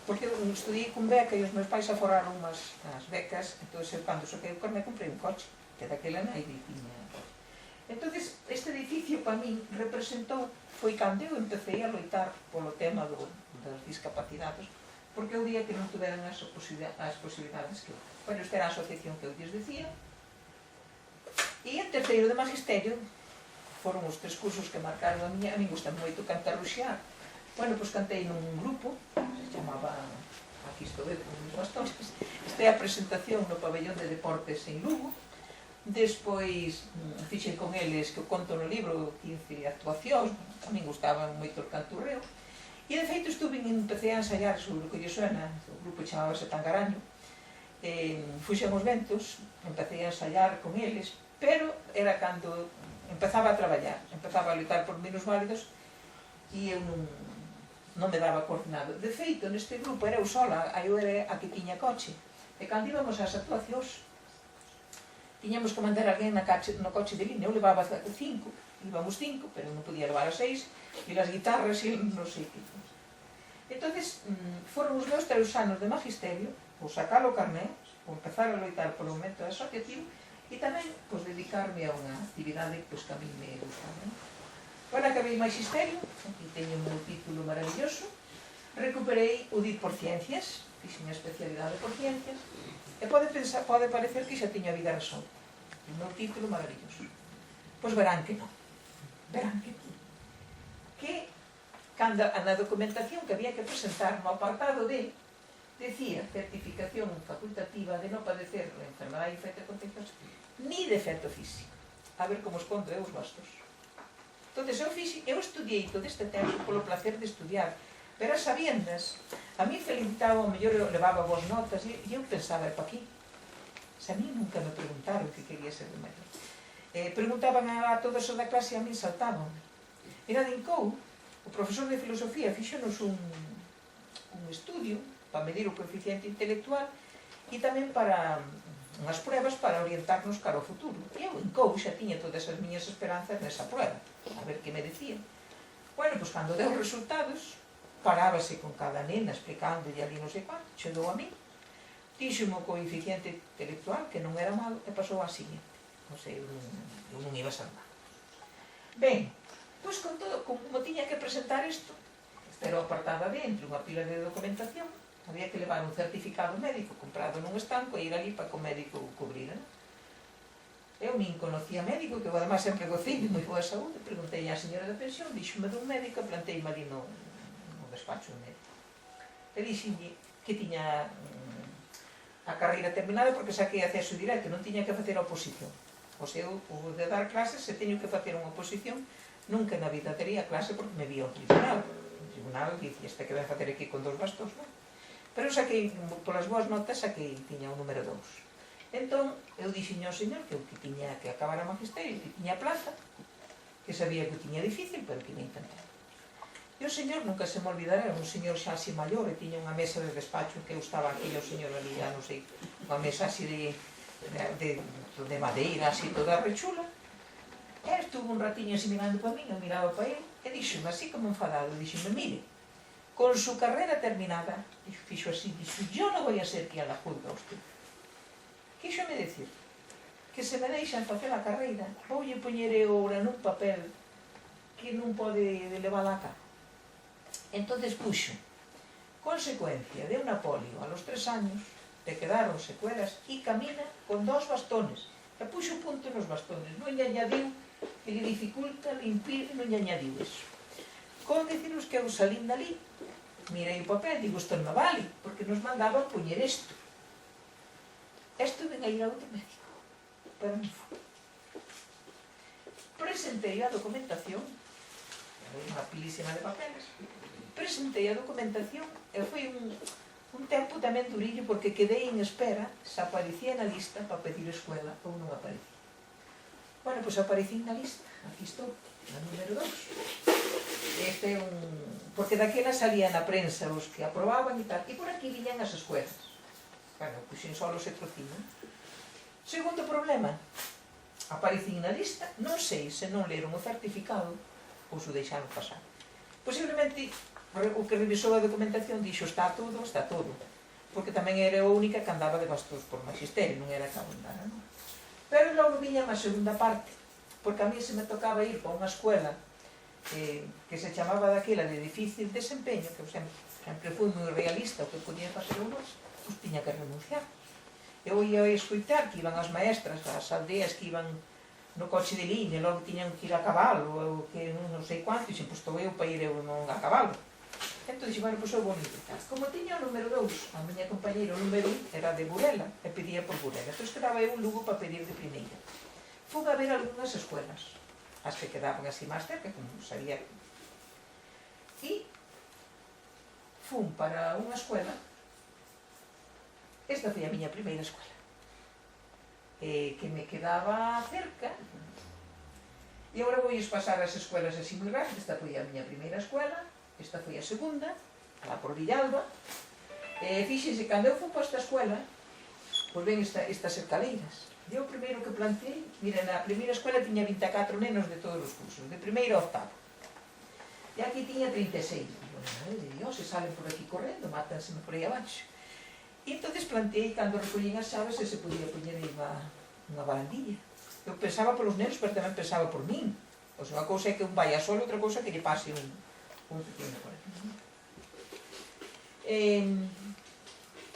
porque eu estudiei con beca e os meus pais aforraron unhas becas, entón eu cando soquei o carné comprei un coche, que daquela naide tiña. Entón, este edificio para min representou, foi cando eu empecé a loitar polo tema das discapacidades, porque eu día que non tuveran as posibilidades que eu. Bueno, esta era a asociación que eu lles decía, e en terceiro de magisterio foron os 3 cursos que marcaron a min gusta moito cantar ruxear. Bueno, pois cantei nun grupo, se chamaba, aquí estou eu, con os bastones, esta é a presentación no pabellón de deportes en Lugo, despois fixen con eles, que eu conto no libro, 15 actuacións, a min gustaba moito o canturreo, e de feito empecé a ensaiar sobre o que lle suena, o grupo chamábase Tangaraño, fuxen os ventos, empecé a ensaiar con eles, pero era cando empezaba a traballar, empezaba a lutar por minusválidos, e eu non me daba coordinado. De feito, neste grupo era eu sola, eu era a que tiña coche. E cando íbamos ás actuacións, tiñamos que mandar alguén no coche de línea. Eu levaba 5, íbamos 5, pero non podía levar a 6, e as guitarras e non sei que. Entón, foron os meus 3 anos de magisterio, ou sacar o carné, ou empezar a loitar polo momento asociativo, e tamén dedicarme a unha actividade que a mí me gustaba. Bueno, acabei magisterio, aquí teño o meu título maravilloso, recuperei o DIT por ciencias, fixe unha especialidade por ciencias, e pode parecer que xa tiño a vida resolta. O meu título maravilloso. Pois verán que non. Verán que non. Que, cando na documentación que había que presentar no apartado D, decía certificación facultativa de non padecer a enfermedade infecta contagiosa ni defecto físico. A ver como escondo eu os bastos. Entón, eu estudiei todo este tempo polo placer de estudiar, pero as sabiendas, a mí felicitaba, o mellor eu levaba boas notas, e eu pensaba, pa aquí? Se a mí nunca me preguntaron que quería ser de médico. Preguntaban a todos os da clase e a mí saltaban. Era de Incou, o profesor de filosofía fixonos un estudio para medir o coeficiente intelectual e tamén para unhas pruebas para orientarnos cara ao futuro. E eu, Incou, xa tiña todas as miñas esperanzas nesa prueba, a ver que me decían. Bueno, pois cando deu os resultados, parábase con cada nena explicando e ali non sei quanto, chegou a mí, dixo-me o coeficiente intelectual, que non era malo, e pasou a seguinte. Non sei, eu non iba a ser malo. Ben, pois con todo, como tiña que presentar isto, era o apartado dentro, unha pila de documentación, había que levar un certificado médico comprado nun estanco e ir ali para que o médico o cubrira. Eu nin conocía médico, que eu además sempre gocei de moi boa saúde, preguntei á señora da pensión, díxome dun médico e planteime ali no despacho do médico. E dixenlle que tiña a carreira terminada porque saquei acceso directo, non tiña que facer oposición. O sea, eu de dar clases, se teño que facer unha oposición, nunca na vida tería clase porque me vía o tribunal. O tribunal dice, este que vai facer aquí con 2 bastos, non? Pero saquei, polas boas notas, saquei, tiña o número 2. Entón, eu dixenlle ao señor que eu que tiña que acabar a magisterio, que tiña plaza, que sabía que o tiña difícil, pero que me intentar. E o señor, nunca se me olvidará, era un señor xa así maior, e tiña unha mesa de despacho, que eu estaba aquí, e o señor ali, non sei, unha mesa así de madeira, así toda rechula. E estuvo un ratiño así mirando para mí, eu miraba para ele, e dixome así como enfadado, dixome, mire, con su carrera terminada, fixo así, dixo, yo no voy a ser quien la juzga a usted. Quíxome decir que se me deixan facer a carreira, voulle poñer ahora nun papel que non pode levar a cabo. Entonces puxo consecuencia de una polio a los 3 años, le quedaron secuelas e camina con 2 bastones. E puxo punto nos bastones, non lle añadiu que lle dificulta, lle impide, non lle añadiu eso. Como deciros que eu salín dali, mirei o papel, digo, isto non vale, porque nos mandaban poñer isto. Estuve a ir a outro médico, pero non foi. Presentei a documentación, unha pilísima de papeles, presentei a documentación, e foi un tempo tamén durillo, porque quedei en espera se aparecía na lista para pedir escuela ou non aparecía. Bueno, pois aparecín na lista, aquí estou, na número 2. Este é un... Porque daquela salía na prensa os que aprobaban e tal, e por aquí viñan as escuelas. Bueno, puxen só ese trociño. Segundo problema, aparecín na lista, non sei se non leron o certificado ou se o deixaron pasar. Posiblemente o que revisou a documentación dixo está todo, porque tamén era a única que andaba de bastos por magisterio, non era que abundara, non? Pero logo viña a segunda parte, porque a mí se me tocaba ir para unha escuela que se chamaba daquela de difícil desempeño, que eu sempre fui moi realista, o que podía facer unha, pois tiña que renunciar. Eu ia a escoitar que iban as maestras, as aldeas que iban no coche de liña, logo tiñan que ir a cabalo, ou que non sei quanto, e xe, pois estou eu para ir eu non a cabalo. Entón, dixo, bueno, pois eu vou ir. Como tiña o número 2, a miña compañeira o número 1 era de Burela, e pedía por Burela. Entón, quedaba eu un Lugo para pedir de primeira. Fui a ver algunhas escuelas, as que quedaban así máis cerca, como sabía. E fun para unha escuela. Esta foi a miña primeira escuela, que me quedaba cerca. E agora vou pasar as escuelas así moi grandes. Esta foi a miña primeira escuela, esta foi a segunda, lá por Villalba. Fíxense, cando eu fui para esta escuela, pois ven estas escaleiras. E o primeiro que plantei, mira, na primeira escuela tiña 24 nenos de todos os cursos, de primeiro a octavo. E aquí tiña 36. Digo, madre de Dios, se salen por aquí correndo, mátanseme por aí abaixo. E entón plantei, cando recollín as chaves, se podía poñer aí unha barandilla. Eu pensaba polos nenos, pero tamén pensaba por min. Pois unha cousa é que un vaya solo, outra cousa é que lle pase un pequeno por aquí.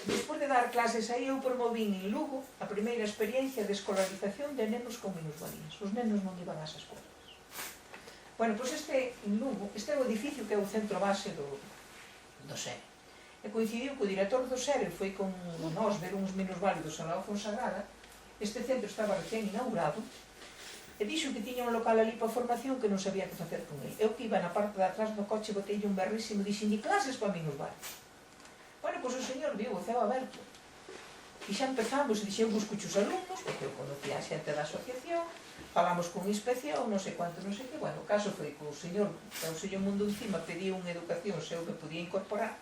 Despois de dar clases aí, eu promovín en Lugo a primeira experiencia de escolarización de nenos con minusvalías. Os nenos non iban ás escolas. Bueno, pois en Lugo, este é o edificio que é o centro base do SER. E coincidiu que o director do SER foi con nós ver uns minusválidos en la Fonsagrada. Este centro estaba recén inaugurado e dixo que tiña un local ali para formación que non sabía que facer con ele. Eu que iba na parte de atrás do coche, botei un berrísimo, dixenlle clases para minusválidos. Bueno, pois o señor viu o ceo aberto e xa empezamos, e dixe, eu busco os alumnos, porque eu conocía a xente da asociación, falamos con inspección, non sei quanto, non sei que. Bueno, o caso foi que o señor, o señor Mundo encima, pediu unha educación se eu me podía incorporar.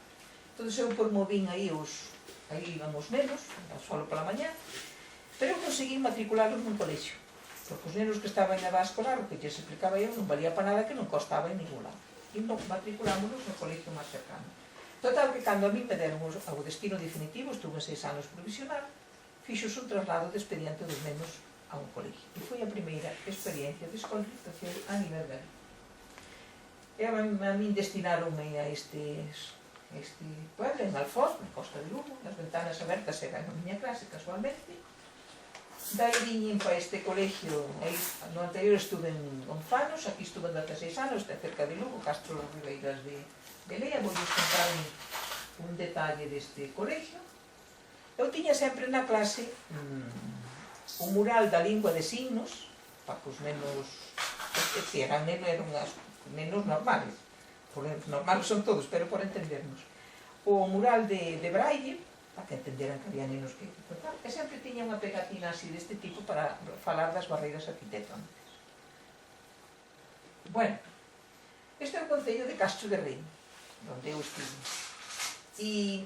Entón eu promovín aí iban os nenos, solo pola mañá, pero eu conseguí matricularlos nun colexio, porque os nenos que estaban na edad escolar, o que lles explicaba eu, non valía para nada, que non costaba en ningún lado. E non matriculámonos no colegio máis cercano. Total, que cando a mí me deron o destino definitivo, estuve 6 anos provisional, fixos un traslado de expediente dos nenos a un colegio. E foi a primeira experiencia de escolarización a nivel belga. E a min destinaronme a este pueblo, en Alfoz, na costa de Lugo. As ventanas abertas eran a miña clase, casualmente. Daí viñen para este colegio, no anterior estuve en Gonzanos, aquí estuve 16 anos, cerca de Lugo, Castro das Ribeiras de Lea. Vou contar un detalle deste colegio. Eu tiña sempre na clase un mural da lingua de signos, para que os nenos, eran nenos normales, porque normales son todos, pero por entendernos. O mural de braille, para que entenderan que había nenos que... E sempre tiña unha pegatina así deste tipo para falar das barreiras arquitectónicas. Bueno, este é o concello de Castro de Rei, onde eu estive. E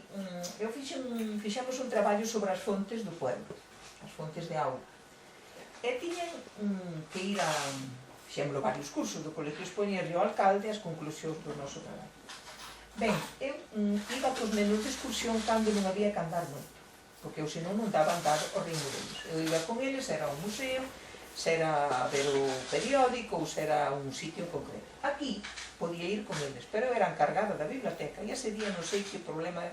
fixemos un traballo sobre as fontes do pueblo, as fontes de auga. E tiñan que ir a... Fixémoslo varios cursos do colegio, expoñerlle ao alcalde as conclusións do noso traballo. Ben, eu iba cos nenos de excursión cando non había que andar moito, porque eu senón non daba andar ao ritmo deles. Eu iba con eles, era un museo, se era a ver o periódico ou se era un sitio en concreto. Aquí podía ir con eles, pero eu era encargada da biblioteca e ese día non sei que problema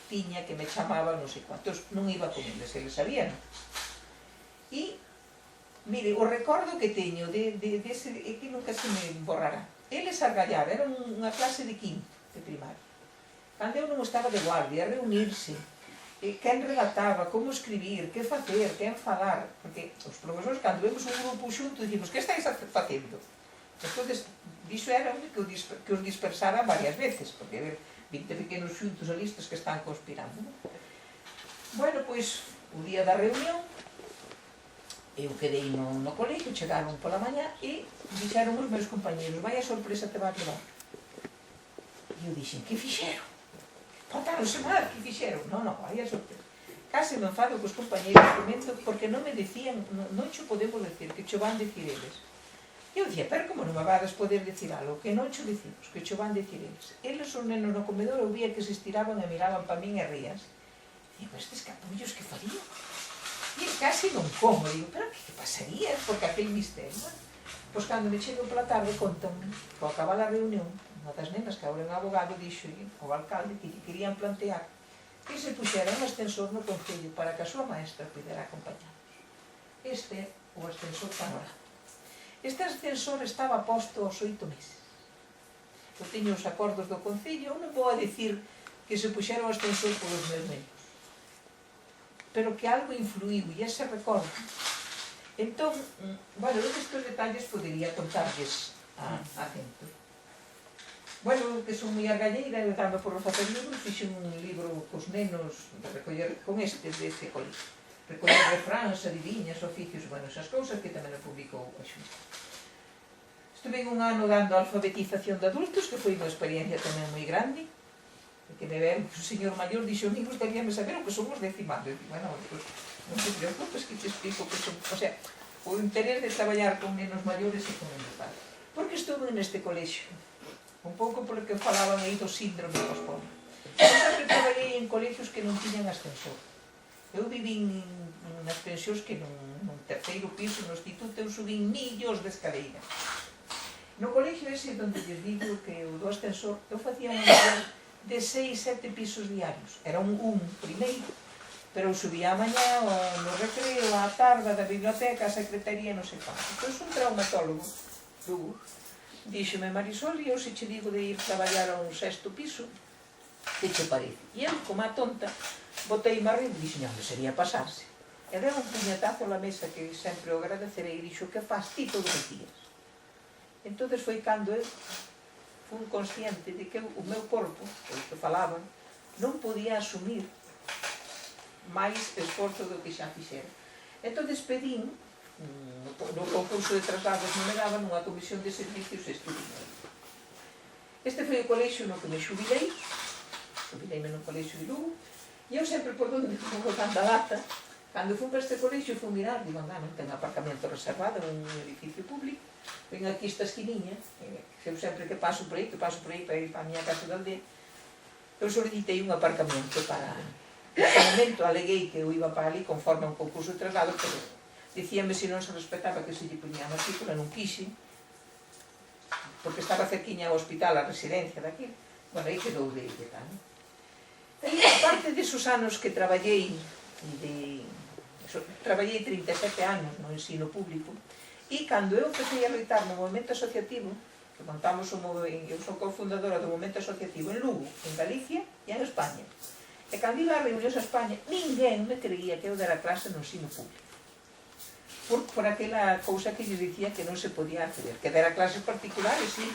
tiña que me chamaba non sei cuantos, non iba con eles sabían. E, mire, o recordo que teño dese é que nunca se me borrará. Eles argallar, era unha clase de quinto, de primaria. Cando eu non estaba de guardia, reunirse, quen relataba, como escribir, que facer, quen falar, porque os profesores, cando vemos un grupo xunto, dicimos, que estáis facendo? Entón, diso era que os dispersara varias veces, porque 20 pequenos xuntos ali estes que están conspirando. Bueno, pois, o día da reunión, Eu quedei no colegio, chegaron pola mañá e dixeron os meus compañeros, vai a sorpresa te vas levar. E eu dixen, que fixeron? Portáronse mal, que fixeron? Non, vai a sorpresa. Case me enfado cos compañeros comento porque non me decían, non xo podemos decir, que xo van decir eles. E eu dicía, pero como non me vades poder decir algo, que non xo dicimos, que xo van decir eles. Eles, os nenos no comedor, eu vía que se estiraban e miraban pa min e rías. Digo, estes capullos que farían? E casi non como, digo, pero que pasaría? Porque aquel misterio. Pois cando me chego pola tarde, contan, ao acabar a reunión, unha das nenas que agora é un abogado, dixo ao alcalde que querían plantear que se puxera un ascensor no concello para que a súa maestra pudera acompañarnos. Este é o ascensor panorama. Este ascensor estaba posto aos 8 meses. Eu teño os acordos do concello, non vou a dicir que se puxera o ascensor polos meus nenos, pero que algo influiu e ese recordo. Entón, bueno, estes detalles podería contarles a gente. Bueno, que son moi argalleira, eu dame por facer libros, fixe un libro cos nenos de recoller con estes deste colegio. Recoller refráns, adiviñas, oficios, bueno, esas cousas que tamén o publicou a Xunta. Estuve un ano dando alfabetización de adultos, que foi unha experiencia tamén moi grande, que me ven, o señor maior dixo, amigos, deberíame saber o que son os decimados. E, bueno, pues, non te preocupes que te explico que son, o sea, o interés de traballar con nenos maiores é fundamental. Porque estuve neste colexio, un pouco porque falaban aí do síndrome post-COVID. Eu sempre traballei en colexios que non tiñan ascensor. Eu vivín nas pensións que nun terceiro piso, no instituto, eu subín millóns de escaleiras. No colexio ese onde lles digo que o do ascensor, eu facía un nivel de 6-7 pisos diarios. Era un primeiro, pero eu subía a mañá, no recreo, a tarde, da biblioteca, a secretaría, non sei quanto. Entón, un traumatólogo, díxome, Marisol, e eu se che digo de ir traballar a un 6º piso, que che parece? E eu, como a tonta, botei arriba e dixen, non, sería pasarse. E deu un puñetazo na mesa que sempre o agradecerei e dixo, que faz ti todos os días? Entón foi cando eu fui consciente de que o meu corpo, o que falaban, non podía asumir máis esforzo do que xa fixera. Entón pedín, no concurso de traslados non me daban unha comisión de servicios e estudios. Este foi o colexio no que me xubileime no colexio de Lugo, e eu sempre por donde fui botando a lata, cando fui para este colexio fui mirar, digo, non ten aparcamento reservado, un edificio público, ven aquí esta esquiniña, eu sempre que paso por aí para ir para a miña casa de aldea, eu solicitei un aparcamento para... Neste momento aleguei que eu iba para ali conforme a un concurso de traslado, pero dicíame se non se respetaba que se lle poñía a matrícula, non quixe, porque estaba cerquiña ao hospital, a residencia daqui. Bueno, aí quedou de tal. E aparte desos anos que traballei, traballei 37 anos no ensino público, e cando eu empecé a loitar no movimento asociativo, que montamos eu sou cofundadora do movimento asociativo en Lugo, en Galicia e en España. E cando iba a reunións a España, ninguén me creía que eu dera clase no ensino público. Por aquela cousa que lles dicía que non se podía acceder, que dera clases particulares, sí.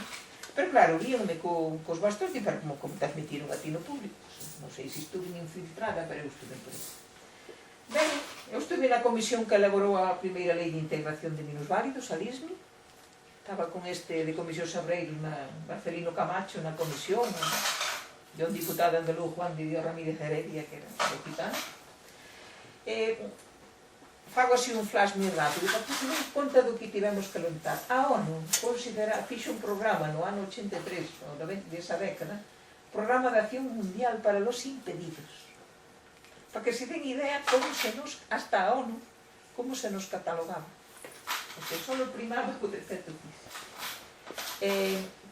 Pero claro, víanme cos bastón e pero como te admitiron a ti no público. Non sei se estuve infiltrada, pero eu estuve por aí. Ben, eu estuve na comisión que elaborou a primeira lei de integración de minusválidos, a LISMI. Estaba con este de comisión Sabreiros, Marcelino Camacho, na comisión, de un diputado andaluz, Juan de Dios Ramírez Heredia, que era capitán. Fago así un flash moi rápido, para que se den conta do que tivemos que loitar. A ONU fixe un programa no ano 83, no 90 desa década, Programa de Acción Mundial para los Impedidos. Para que se den idea como se nos, hasta a ONU, como se nos catalogaba. Porque só primaba o defecto piso.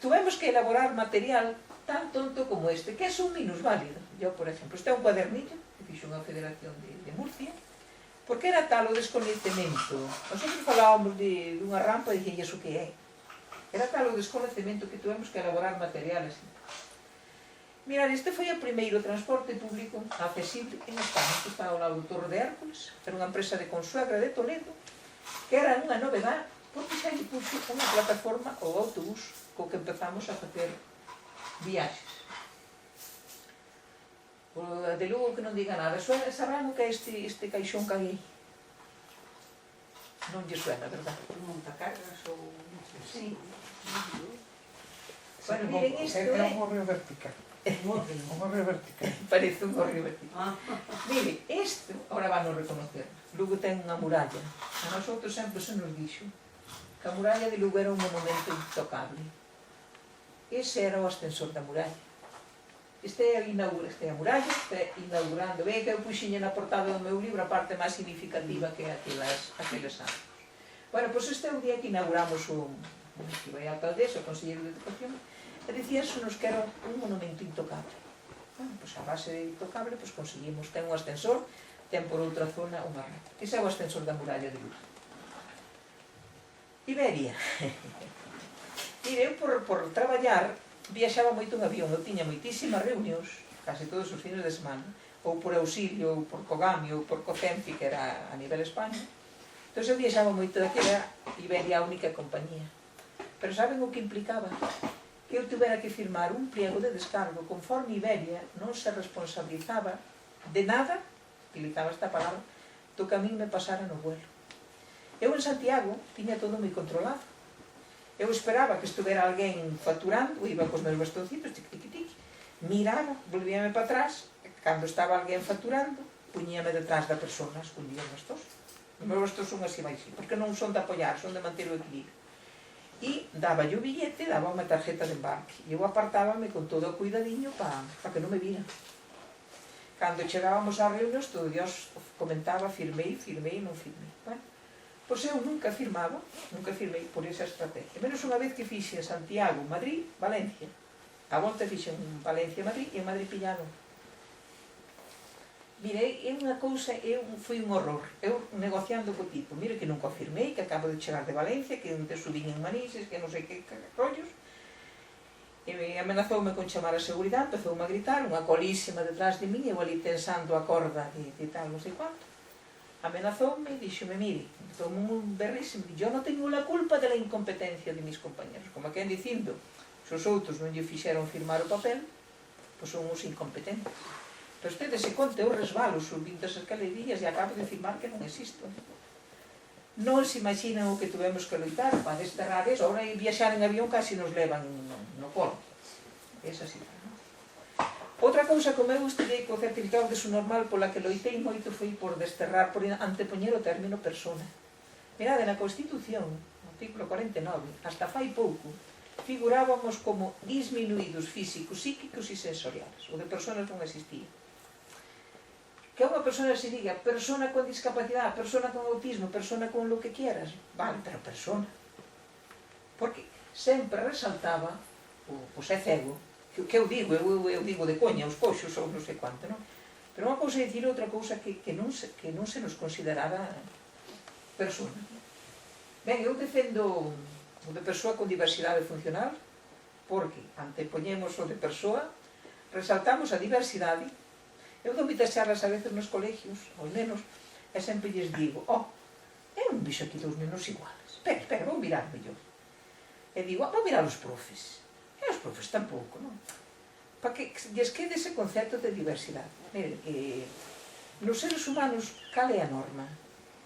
Tuvemos que elaborar material tan tonto como este, que é un minusválido. Eu, por exemplo, este é un cuadernillo que fixo unha federación de Murcia, porque era tal o descoñecemento. Nosotros falábamos dunha rampa e dicen, iso que é? Era tal o descoñecemento que tuvemos que elaborar material así. Mirad, este foi o primeiro transporte público accesible en España, que está ao lado do Torre de Hércules, era unha empresa de Consuegra de Toledo, que era unha novedade, porque xa lle puxo unha plataforma ao autobús co que empezamos a facer viaxes. De Lugo que non diga nada, esa ramo que é este caixón que hai aí. Non lle suena, verdad? Montacargas ou... Sí. Bueno, Bueno, miren, isto é un hórreo vertical. Un hórreo vertical. Parece un hórreo vertical. Ah, Mire, isto, ahora van a reconocer, Lugo ten unha muralla. A nosotros sempre se nos dixo que a muralla de Lugo era un monumento intocable. Ese era o ascensor da muralla. Este é a muralla, este inaugurando. Ve que eu puxiñe na portada do meu libro a parte máis significativa que aqueles anos. Bueno, pois este é o día que inauguramos que vai a alcaldesa, o conselleiro de Educación, e dicíasenos que era un monumento intocable. Bueno, pois a base de intocable, pois conseguimos. Ten un ascensor, ten por outra zona unha rede. Ese é o ascensor da muralla de Lugo. Iberia. Mire, eu por traballar viaxaba moito en avión, eu tiña moitísimas reunións, casi todos os fines de semana, ou por Auxilio, ou por Cogami, ou por Cocenfi, que era a nivel España. Entón eu viaxaba moito daquela, Iberia a única compañía. Pero saben o que implicaba? Que eu tuvera que firmar un pliego de descargo conforme Iberia non se responsabilizaba de nada, utilizaba esta palabra, do que a min me pasara no vuelo. Eu en Santiago tiña todo moi controlado. Eu esperaba que estuvera alguén facturando, iba cos meus bastoncitos, tic, miraba, volvíame para atrás, cando estaba alguén facturando, puñíame detrás da persona, escondía os bastos. Os meus bastos son así baixí, porque non son de apoiar, son de manter o equilibrio. E daba o billete, daba unha tarjeta de embarque. E eu apartábame con todo o cuidadiño para que non me viran. Cando chegábamos ás reunións, todo Dios comentaba, firmei, non firmei. Bueno, pois eu nunca firmei por esa estrategia. Menos unha vez que fixe Santiago, Madrid, Valencia. A volta fixe en Valencia, Madrid, e en Madrid Pillano. Mire, é unha cousa, foi un horror. Eu negociando co tipo, mire que nunca firmei, que acabo de chegar de Valencia, que onde subín en Manises, que non sei que rollos. E amenazoume con chamar a seguridade, empezoume a gritar, unha colísima detrás de mí, eu ali tensando a corda de tal, non sei quanto. Amenazoume e díxome, mire, tomou un berrísimo, yo non teño la culpa de la incompetencia de mis compañeros. Como quen dicindo, se os outros non lle fixeron firmar o papel, pois son uns incompetentes. Pero ustedes se conte eu resbalo subindo as escalerillas e acabo de firmar que non existo. Non se imaginan o que tuvemos que loitar para desterrar eso. Ahora viaxar en avión casi nos levan no colo. Esa así, non? Outra cousa que eu estudei co certificado de subnormal pola que loitei moito foi por desterrar, por antepoñer o término persona. Mirade, na Constitución, no artículo 49, hasta fai pouco, figurábamos como disminuídos físicos, psíquicos e sensoriales. O de personas non existía. Que unha persona se diga persona con discapacidade, persona con autismo, persona con lo que quieras, vale, pero persona. Porque sempre resaltaba, pois é cego, que eu digo de coña, os coxos ou non sei quanto, non? Pero unha cousa é dicir outra cousa que non se nos consideraba persona. Ben, eu defendo o de persoa con diversidade funcional porque antepoñemos o de persoa, resaltamos a diversidade. Eu dou moitas charlas a veces nos colegios, aos nenos, e sempre lles digo, eu non vixo aquí dous nenos iguales. Espera, vou mirarme yo. E digo, vou mirar os profes. E os profes tampouco, non? Para que lles quede ese concepto de diversidade. Miren, nos seres humanos, cal é a norma?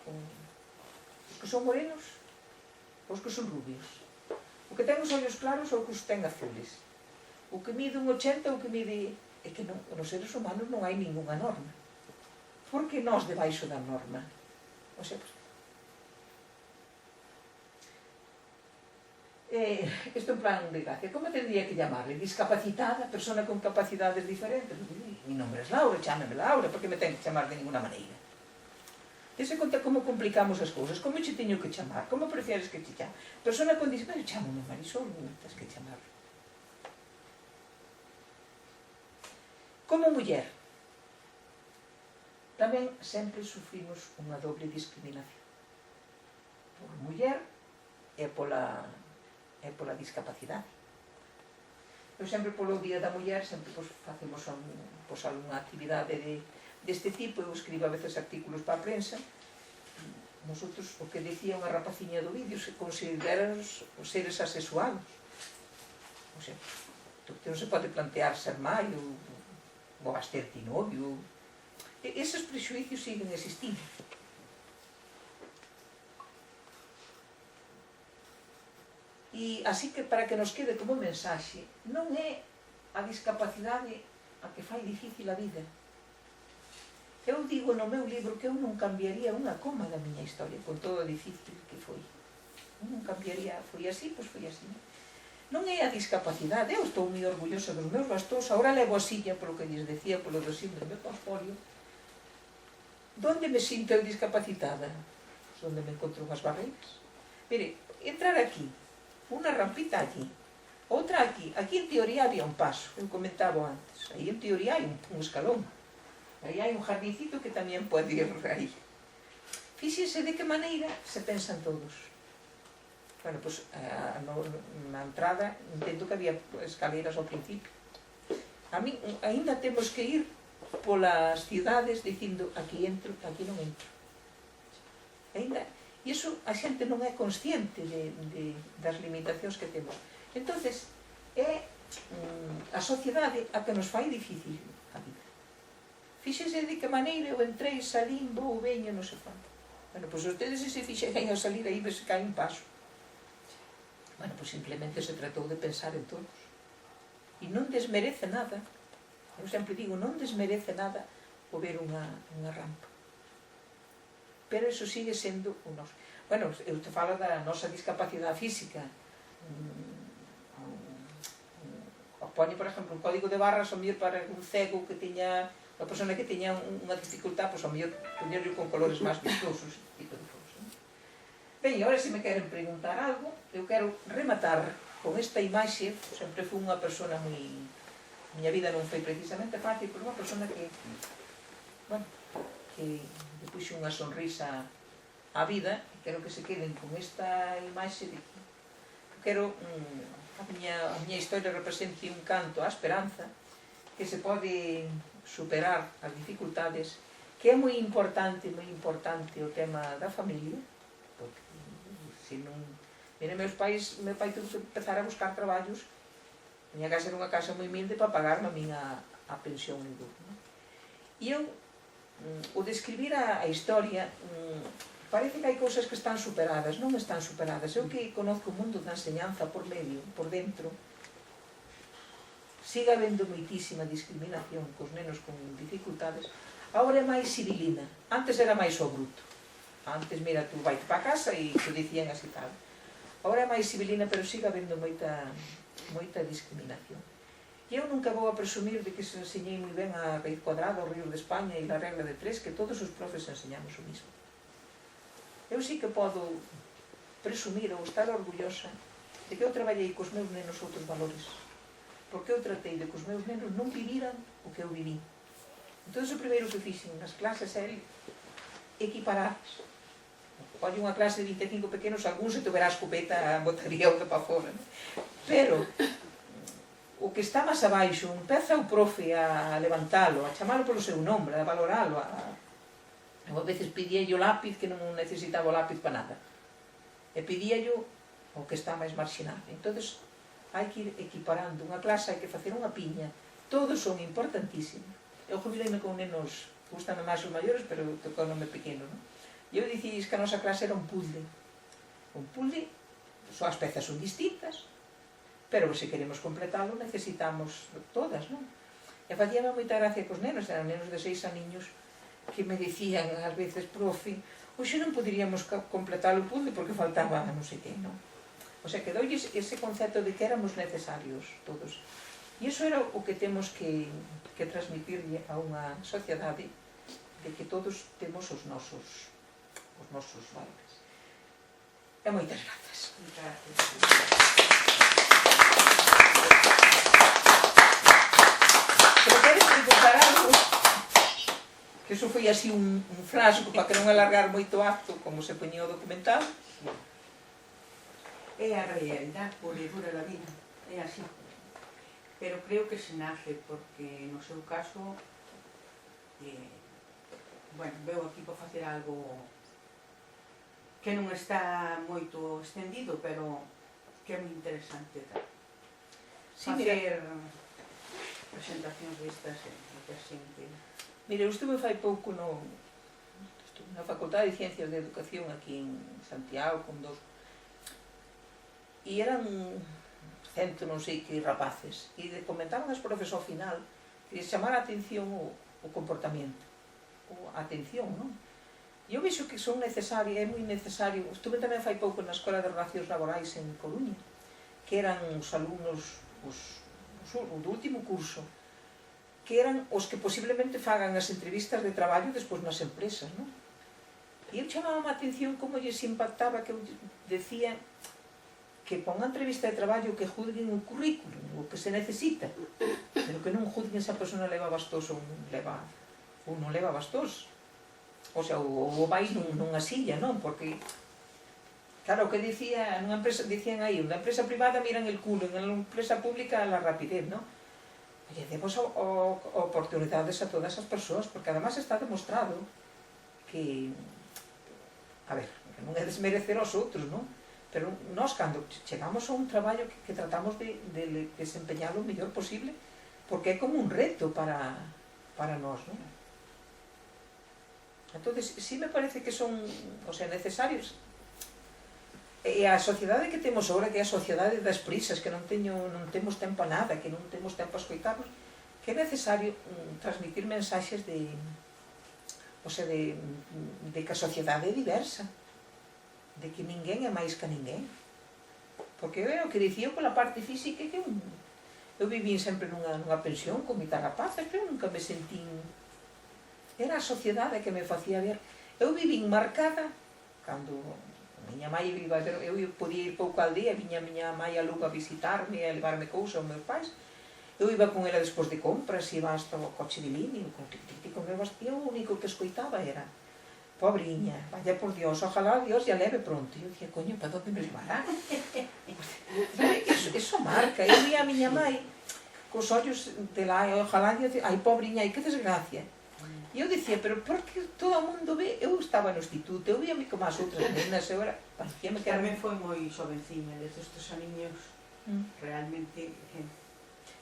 Os que son morenos, os que son rubios. O que ten os ollos claros ou que os ten azules. O que mide un 80 ou que mide... É que nos seres humanos non hai ningunha norma. Por que nós debaixo da norma? O sea, isto en plan de gracia. Como tendría que llamarle? Discapacitada, persona con capacidades diferentes. Mi nombre es Laura, chámeme Laura, porque me ten que chamar de ninguna maneira. Dese conta como complicamos as cousas. Como che teño que chamar? Como prefieres que te chame? Persona con discapacidade, chámame Marisol, non tens que chamar. Como muller, tamén sempre sufrimos unha doble discriminación. Por muller e pola discapacidade. Eu sempre polo Día da Muller sempre facemos algunha actividade deste tipo. Eu escribo a veces artículos para a prensa. Nosotros, o que decía unha rapaciña do vídeo, se consideran os seres asexuados. O sea, non se pode plantear ser mai ou vas ter ti novio. Eses prexuicios siguen existindo. E así que para que nos quede como mensaxe, non é a discapacidade a que fai difícil a vida. Eu digo no meu libro que eu non cambiaría unha coma da miña historia, con todo o difícil que foi. Eu non cambiaría, foi así, pois foi así. Non é a discapacidade, eu estou moi orgullosa dos meus bastós, agora levo a silla polo que lles decía, polo do síndrome pospolio. Donde me sinto eu discapacitada? Donde me encontro unhas barreiras. Mire, entrar aquí, unha rampita aquí, outra aquí. Aquí en teoría había un paso, eu comentaba antes. Aí en teoría hai un escalón. Aí hai un jardincito que tamén pode ir aí. Fíxense de que maneira se pensan todos. Bueno, pois na entrada entendo que había escaleras ao principio. A mí, ainda temos que ir polas cidades dicindo aquí entro, aquí non entro. Ainda, e iso a xente non é consciente das limitacións que temos. Entonces, é a sociedade a que nos fai difícil a vida. Fíxense de que maneira eu entrei, salín, vou, veño, non sei quanto. Bueno, pois ustedes se fixen a salir aí, ves que cae un paso. Bueno, pois simplemente se tratou de pensar en todos. E non desmerece nada. Eu sempre digo, non desmerece nada o ver unha rampa. Pero iso sigue sendo o noso. Bueno, eu te falo da nosa discapacidade física. Pone, por exemplo, un código de barras, ao mellor para un cego que teña, unha persona que teña unha dificultad, pois ao mellor poñerlo con colores máis vistosos, tipo de cosas. Ben, e agora se me queren preguntar algo, eu quero rematar con esta imaxe. Sempre fui unha persona moi... Miña vida non foi precisamente fácil, pero unha persona que, bueno, que me puxe unha sonrisa á vida, e quero que se queden con esta imaxe de que quero a miña historia represente un canto á esperanza, que se pode superar as dificultades, que é moi importante o tema da familia, porque se non... Mire, meu pai tuvo que empezar a buscar traballos. A miña casa era unha casa moi humilde para pagarme a miña pensión en duro. E eu, o de escribir a historia, parece que hai cousas que están superadas. Non están superadas. Eu que conozco o mundo da enseñanza por medio, por dentro, siga habendo moitísima discriminación cos nenos con dificultades. Agora é máis civilina. Antes era máis o bruto. Antes, mira, tú vai para casa e te dicían así tal. Agora é máis civilina, pero siga habendo moita discriminación. E eu nunca vou a presumir de que se enseñei moi ben a raíz cuadrada, o río de España e a regla de 3, que todos os profes enseñamos o mismo. Eu sí que podo presumir ou estar orgullosa de que eu traballei cos meus nenos outros valores, porque eu tratei de que os meus nenos non viviran o que eu viví. Entón, o primeiro que fixen nas clases é equipararlas. Colle unha clase de 25 pequenos, algún se tuverá a escopeta botaría o que pa fora, non? Pero o que está máis abaixo, empeza o profe a levantalo, a chamalo polo seu nombre, a valoralo. Eu a veces pedíalle o lápiz, que non necesitaba o lápiz para nada, e pedíalle o que está máis marxinado. Entón, hai que ir equiparando unha clase, hai que facer unha piña. Todos son importantísimos. Eu jubileime con nenos, gustan máis os maiores, pero tocou nome pequeno, non? E eu dicíais que a nosa clase era un puzzle. Un puzzle, só as pezas son distintas, pero se queremos completalo necesitamos todas, non? E facíame moita gracia cos nenos, eran nenos de 6 aniños, que me dicían ás veces, profe, hoxe non poderíamos completar o puzzle porque faltaba non sei que, non? O sea, que doulles ese concepto de que éramos necesarios todos. E iso era o que temos que transmitirlle a unha sociedade, de que todos temos os nosos valores. E moitas grazas. Se me queres preguntar algo, que iso foi así un frasco para que non alargar moito acto, como se poñía o documental. É a realidade pura e dura da vida, é así. Pero creo que se nace porque, no seu caso, bueno, veu aquí para facer algo que non está moito extendido, pero que é moi interesante facer presentacións destas e que a xente... Mire, eu estuve fai pouco na Facultade de Ciencias de Educación aquí en Santiago, con e eran cento non sei que rapaces, e comentaban as profes ao final que lles chamara a atención o comportamento, a atención, non? E eu vexo que son necesarios, é moi necesario. Estuve tamén fai pouco na Escola de Relacións Laborais en Coruña, que eran os alumnos do último curso, que eran os que posiblemente fagan as entrevistas de traballo despois nas empresas, non? E eu chamaba a atención como lles impactaba, que eu decía que para unha entrevista de traballo que juzguen o currículum, o que se necesita, pero que non juzguen se a persona leva bastós ou non leva bastós. O sea, o vais nunha silla, non? Porque, claro, o que dicía, nunha empresa, dicían aí, unha empresa privada miran el culo, en unha empresa pública la rapidez, non? Oye, demos oportunidades a todas as persoas, porque además está demostrado que, a ver, que non é desmerecer aos outros, non? Pero nós, cando chegamos a un traballo que tratamos de desempeñar o mellor posible, porque é como un reto para nós, non? Entonces, sí me parece que son, o sea, necesarios. E a sociedade que temos agora, que é a sociedade das prisas, que non temos tempo a nada, que non temos tempo a escoitarnos, que é necesario transmitir mensaxes de que a sociedade é diversa, de que ninguén é máis que ninguén. Porque é o que dicía pola parte física, que eu viví sempre nunha pensión con mitad rapazas, pero nunca me sentín. Era a sociedade que me facía ver. Eu viví marcada cando a miña mãe viva, eu podía ir pouco al día, viña a miña mãe a Lugo a visitarme, a levarme cousa aos meus pais. Eu iba con ela despois de compras, iba hasta o coche de línea, con meu bastío, o único que escoitaba era: pobriña, vaya por Dios, ojalá Dios ya leve pronto. E eu dicía, coño, para onde me levará? Eso marca. Eu vi a miña mãe cos ollos de lá, ojalá Dios, ai, pobriña, ai, que desgracia. E eu dicía, pero por que todo o mundo ve? Eu estaba no instituto, eu vía-me como as outras nenas, eu era, parecíame que era... Tamén foi moi xovenciña, desde estes aniños, realmente,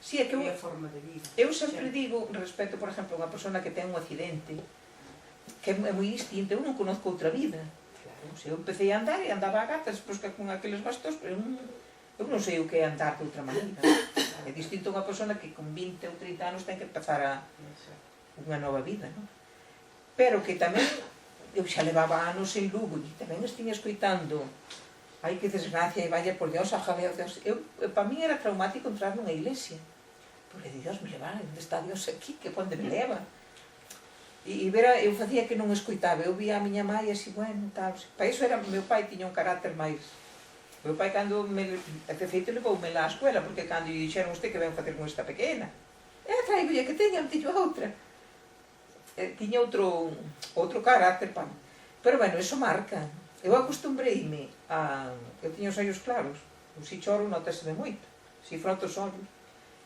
Sí, é que é a forma de vida. eu sempre digo, respecto, por exemplo, a unha persona que ten un accidente, que é moi distinto, eu non conozco outra vida. Claro. Eu empecé a andar e andaba a gatas, despois que con aqueles bastos, pero eu non sei o que é andar de outra maneira. É distinto a unha persona que con 20 ou 30 anos ten que empezar unha nova vida, non? Pero que tamén, eu xa levaba anos en Lugo e tamén estive escoitando, ai que desgracia, e vaya por Dios, ojalá Dios. Para mí era traumático entrar nunha iglesia, porque Dios me levara, onde está Dios aquí, que onde me leva? E eu facía que non escoitaba, eu vía a miña mãe así, bueno, tal, para iso era, meu pai tiña un carácter máis, meu pai cando de feito levoume lá á escuela, porque cando lle dixeron usted que ven facer con esta pequena, traigolle que teña, tiño outra. Tiña outro carácter, pan. Pero, bueno, eso marca. Eu acostumbreime a... Eu tiña os ollos claros. Si choro, notaseme moito. Si froto os ollos.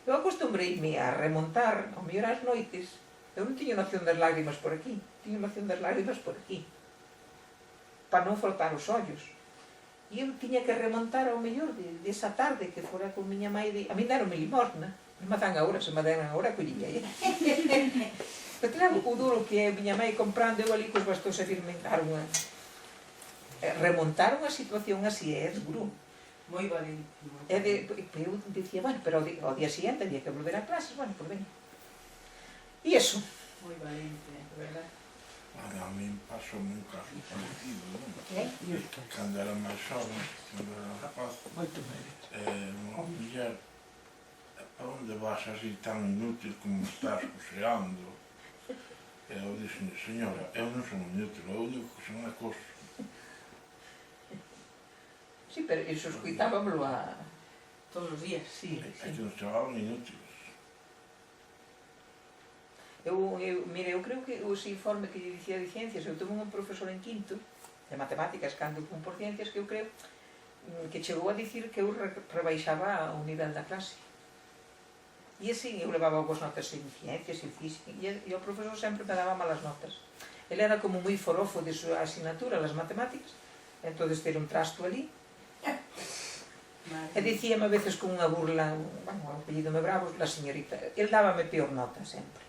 Eu acostumbreime a remontar, ao mellor as noites. Eu non tiño noción das lágrimas por aquí. Tiño noción das lágrimas por aquí. Para non frotar os ollos. E eu tiña que remontar ao mellor desa tarde que fora con miña mãe. A mí deronme limosna. Me dan agora, se me deran agora, collía. Pero claro, o duro que é miña mãe comprando, eu ali cos bastós a firmentar remontar unha situación así é duro. Moi valente. Eu dicía, bueno, pero ao día siguiente había que volver a clases, bueno, pues venga. E eso. Moi valente, de verdad. A mí pasou un caso parecido, non? Cando era máis xoven, cando era rapaz, unha muller, a onde vas así tan inútil como estás coseando? E eu dixo, señora, eu non son inútil, eu digo que son unha cosa. Sí, pero iso escoitábamelo todos os días. Sí, É que nos chamaban inútiles. Mire, eu creo que os informe que lle dicía de ciencias, eu tuve un profesor en quinto, de matemáticas, cando fun por ciencias, que eu creo que chegou a dicir que eu rebaixaba o nivel da clase. E así, eu levaba boas notas en ciencias, en física, e o profesor sempre me daba malas notas. Ele era como moi forofo de súa asignatura, las matemáticas, entonces ter un trasto ali. E dicíame a veces con unha burla, bueno, o apellido me bravo, la señorita, el dábame peor nota sempre.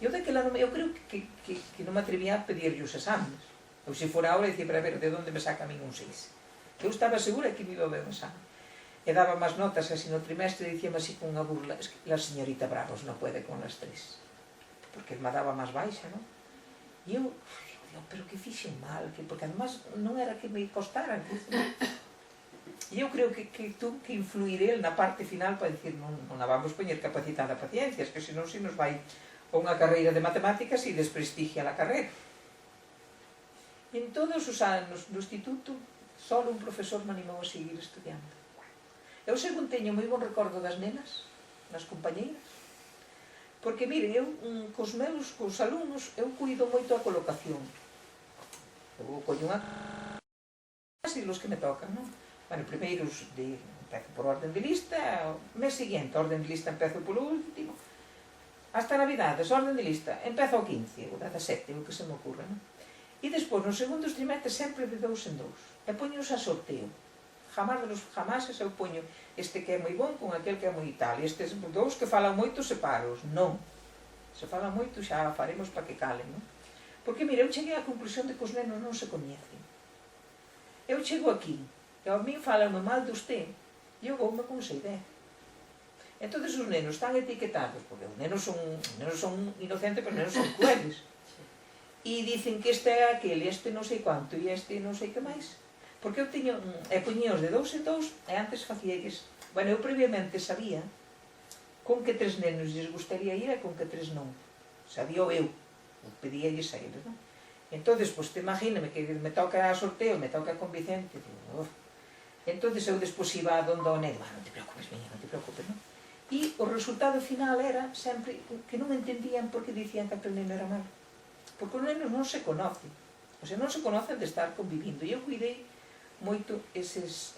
Eu creo que non me atrevía a pedirlle os exames. Ou se fora ahora, dicía, pero a ver, de onde me saca a min un 6? Eu estaba segura que me iba a ver o exame. e daba más notas así no trimestre, dicíame así con unha burla, es que la señorita Bravos no puede con las 3, porque me daba más baixa, non? E eu, digo, pero que fixen mal, porque además non era que me costara, e eu creo que tuve que influir el na parte final para dicir, non a vamos poñer capacitada a paciencias, que senón se nos vai a unha carreira de matemáticas e desprestigia a carreira. En todos os anos do instituto, só un profesor me animou a seguir estudiando. Eu según teño moi bon recordo das nenas, das compañeiras, porque, mire, eu cos alumnos, eu cuido moito a colocación. Eu coño unha clase los que me tocan, non? Bueno, primeiros empezo por orden de lista, o mes seguinte, orden de lista empezo polo último, hasta Navidades, orden de lista, empezo o 15, o 17, o que se me ocurre, non? E despois, nos segundos trimestres, sempre de 2 en 2, e poños a sorteo. Jamás de los jamases eu poño este que é moi bon con aquel que é moi tal, e estes dous que falan moito separos. Non. Se falan moito xa faremos para que calen, non? Porque, mira, eu cheguei á conclusión de que os nenos non se coñecen. Eu chego aquí, e a mí falanme mal de usted, e eu voume con esa idea. Entón, os nenos están etiquetados, porque os nenos son inocentes, pero os nenos son crueles. E dicen que este é aquele, este non sei quanto, e este non sei que máis. Porque eu tiño, e poñíos de 2 en 2, e antes facíais, bueno, eu previamente sabía con que 3 nenos lles gustaría ir e con que 3 non. Sabía eu pedíalles a eles, non? Entón, pois, te imagíname que me toca a sorteo, me toca con Vicente, digo, entón, eu despois iba a donde o neno, non te preocupes, miña, non te preocupes, non? E o resultado final era sempre que non entendían por que dicían que aquel neno era malo. Porque os nenos non se conocen, o sea, non se conocen de estar convivindo, e eu cuidei moito eses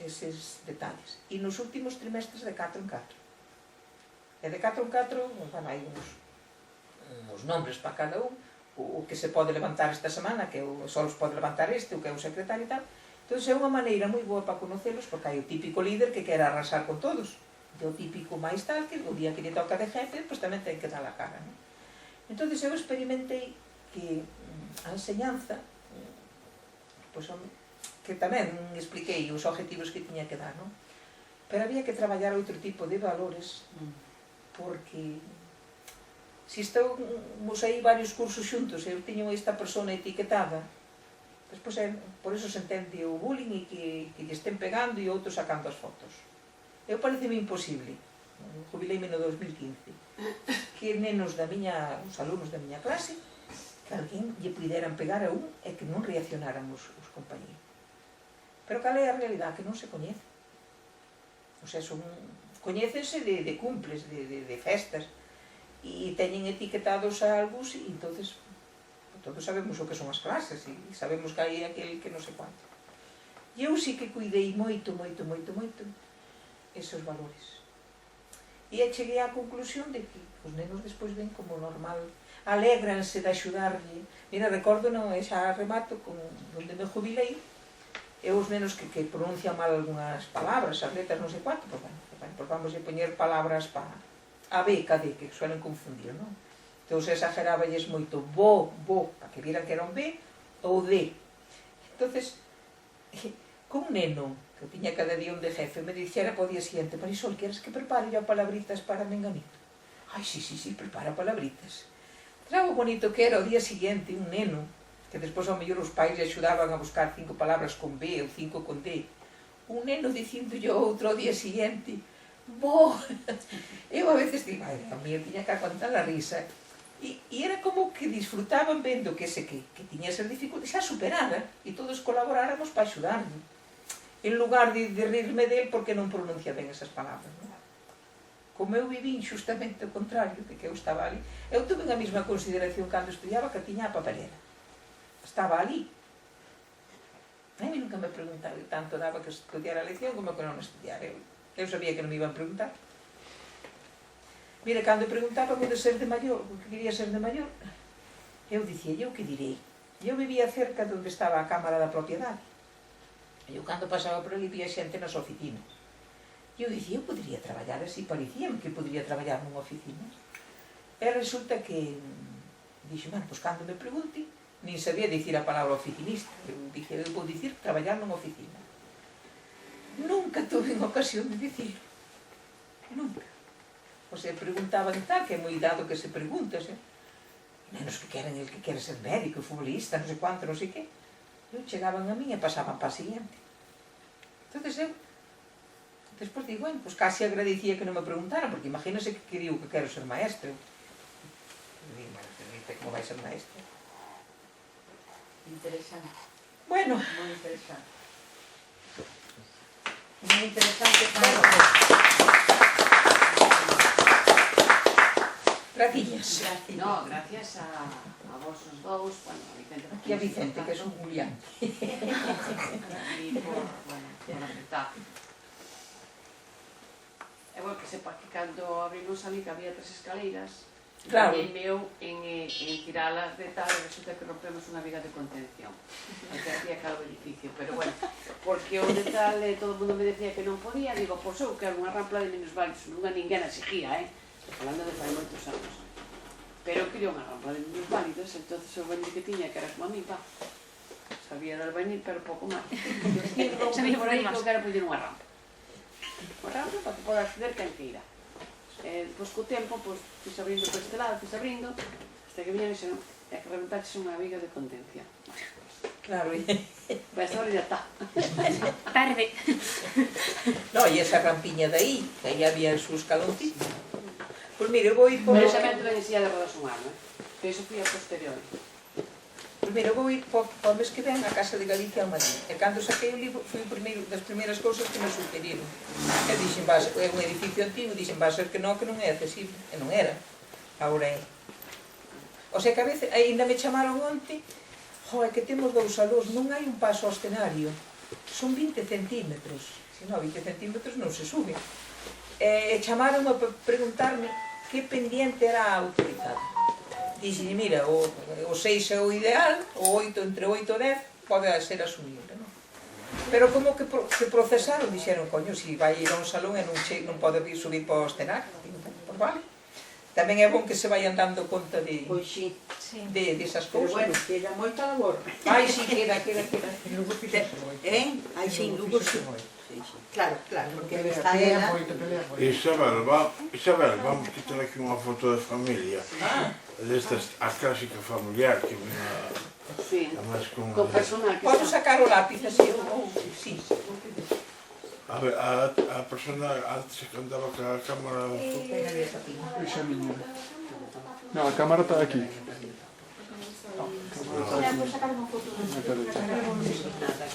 detalles. E nos últimos trimestres de 4 en 4. E de 4 en 4, bueno, hai uns nombres para cada un, o que se pode levantar esta semana, que só os pode levantar este, o que é o secretario e tal. Entón, é unha maneira moi boa para conocelos, porque hai o típico líder que quer arrasar con todos, e o típico máis tal, que o día que lle toca de jefe, pois tamén ten que dar a cara, non? Entón, eu experimentei que a enseñanza, pois, que tamén expliquei os objetivos que tiña que dar, non? Pero había que traballar outro tipo de valores, porque se estamos aí varios cursos xuntos e eu teño esta persona etiquetada, despois por eso se entende o bullying e que lle estén pegando e outros sacando as fotos. Eu pareceme imposible, jubileime no 2015, que nenos os alumnos da miña clase, que alguén lle puderan pegar a un e que non reaccionáramos os compañeros. Pero cal é a realidade? Que non se coñece. O sea, coñécense de cumples, de festas, e teñen etiquetados a algús, e entonces todos sabemos o que son as clases, e sabemos que hai aquel que non sei quanto. E eu sí que cuidei moito esos valores. E cheguei á conclusión de que os nenos despois ven como normal, alégranse de axudarlle. Mira, recordo, xa remato, onde me jubilei, e os nenos que pronuncian mal algunhas palabras, as letras non sei quanto, pois vamos a poñer palabras para a B, que a D, que suelen confundir, non? Entón, exageraballes moito bo, para que viran que era un B, ou D. Entón, con un neno, que tiña cada día un de jefe, me dixera para o día siguiente, Marisol, queres que prepare yo palabritas para Menganito? Ai, sí, prepara palabritas. Sabe o bonito que era o día siguiente un neno, que despois ao mellor os pais lle axudaban a buscar 5 palabras con B ou 5 con D. Un neno dicindo yo outro día siguiente, bo! Eu a veces digo, ai, a mí eu tiña que aguantar a risa. E era como que disfrutaban vendo que tiña esas dificultades, xa superara, e todos colaboráramos para axudarme. En lugar de rirme del porque non pronuncia ben esas palabras, non? Como eu vivín xustamente o contrario, de que eu estaba ali, eu tuve a mesma consideración cando estudiaba que tiña a papelera. Estaba ali. A mí nunca me preguntaba, tanto daba que estudiara a lección como que non estudiara. Eu sabía que non me iban a preguntar. Mira, cando preguntaba o de ser de maior, o que quería ser de maior, eu dicía, eu que direi? Eu vivía cerca de onde estaba a Cámara da Propiedade. Eu cando pasaba por ali vía xente nas oficinas. E eu dicía, eu podría traballar así, parecíame que podría traballar nunha oficina. E resulta que dixo, bueno, pois cando me pregunte, nin sabía dicir a palabra oficinista. Eu dije, eu vou dicir traballar nunha oficina. nunca tuve ocasión de dicir. Nunca. O sea, preguntaban tal, que é moi dado que se pregunta, nenos que queren, el que quere ser médico, futbolista, non sei cuánto, non sei que. Eu chegaban a min e pasaban para a siguiente. Entonces eu, despois digo, bueno, pues casi agradecía que non me preguntaran, porque imagínese que digo que quero ser maestro. Eu digo, bueno, como vai ser maestro? Interesante, Bueno, moi interesante. Moi interesante, claro. gratiñas. No, gracias a vos os dous, bueno, a Vicente. Aquí a Vicente, que é un Julián. E por aceptar. É bueno que sepa que cando abrimos ali que había 3 escaleiras, Claro. tamén veo en tiralas de tal, resulta que rompemos unha viga de contención. E que hacía cada edificio, pero bueno, porque o de tal, todo o mundo me decía que non podía, digo, pois eu quero unha rampla de minusválidos, nunca ninguén exigía, falando de fai moitos anos. Pero eu quería unha rampa de minusválidos, entonces o albañil que tiña, que era como a mí, sabía de albañil, pero pouco máis. Sabía por aí que eu quero poñer unha rampa. Unha rampa para que poda acceder quen que irá. Depois co tempo, fui abrindo por este lado, hasta que viñan e dixeron, é que reventaches unha viga de contención. Claro, Vai estar ya está. Tarde. no, e esa rampiña de aí, que aí había os seus caloncitos. Pois mire, eu vou ir por... Pero ese momento ven en silla de rodas un ano, que iso fui a posterior. Pois mire, eu vou ir por mes que ven a Casa de Galicia a Madrid. E cando saquei o libro, foi das primeiras cousas que me sugeriron. E dixen, é un edificio antigo, dixen, va a ser que non é accesible. E non era. Agora é. O sea que a veces, ainda me chamaron onte, é que temos 2 salóns, non hai un paso ao escenario. Son 20 centímetros. Se non, 20 centímetros non se sube. E chamaron a preguntarme que pendiente era autorizado. Dixen, mira, o 6 é o ideal, o 8, entre 8 e 10, pode ser asumible, non? Pero como que procesaron, dixeron, coño, se vai ir a un salón e non pode subir para o escenario. Digo, pues vale. Tamén é bon que se vayan dando conta de esas cousas. Pero bueno, queda moita labor. Ai, si, queda. Ai, sin Lugo, sí. Claro, porque está ela... Isabel, vamos quitar aquí unha foto de familia. Destas, a clásica familiar que ven además con personal que podo sacar o lápiz así? Sí. a ver, a persona antes que andaba con a cámara Esa miña. No, a cámara está aquí.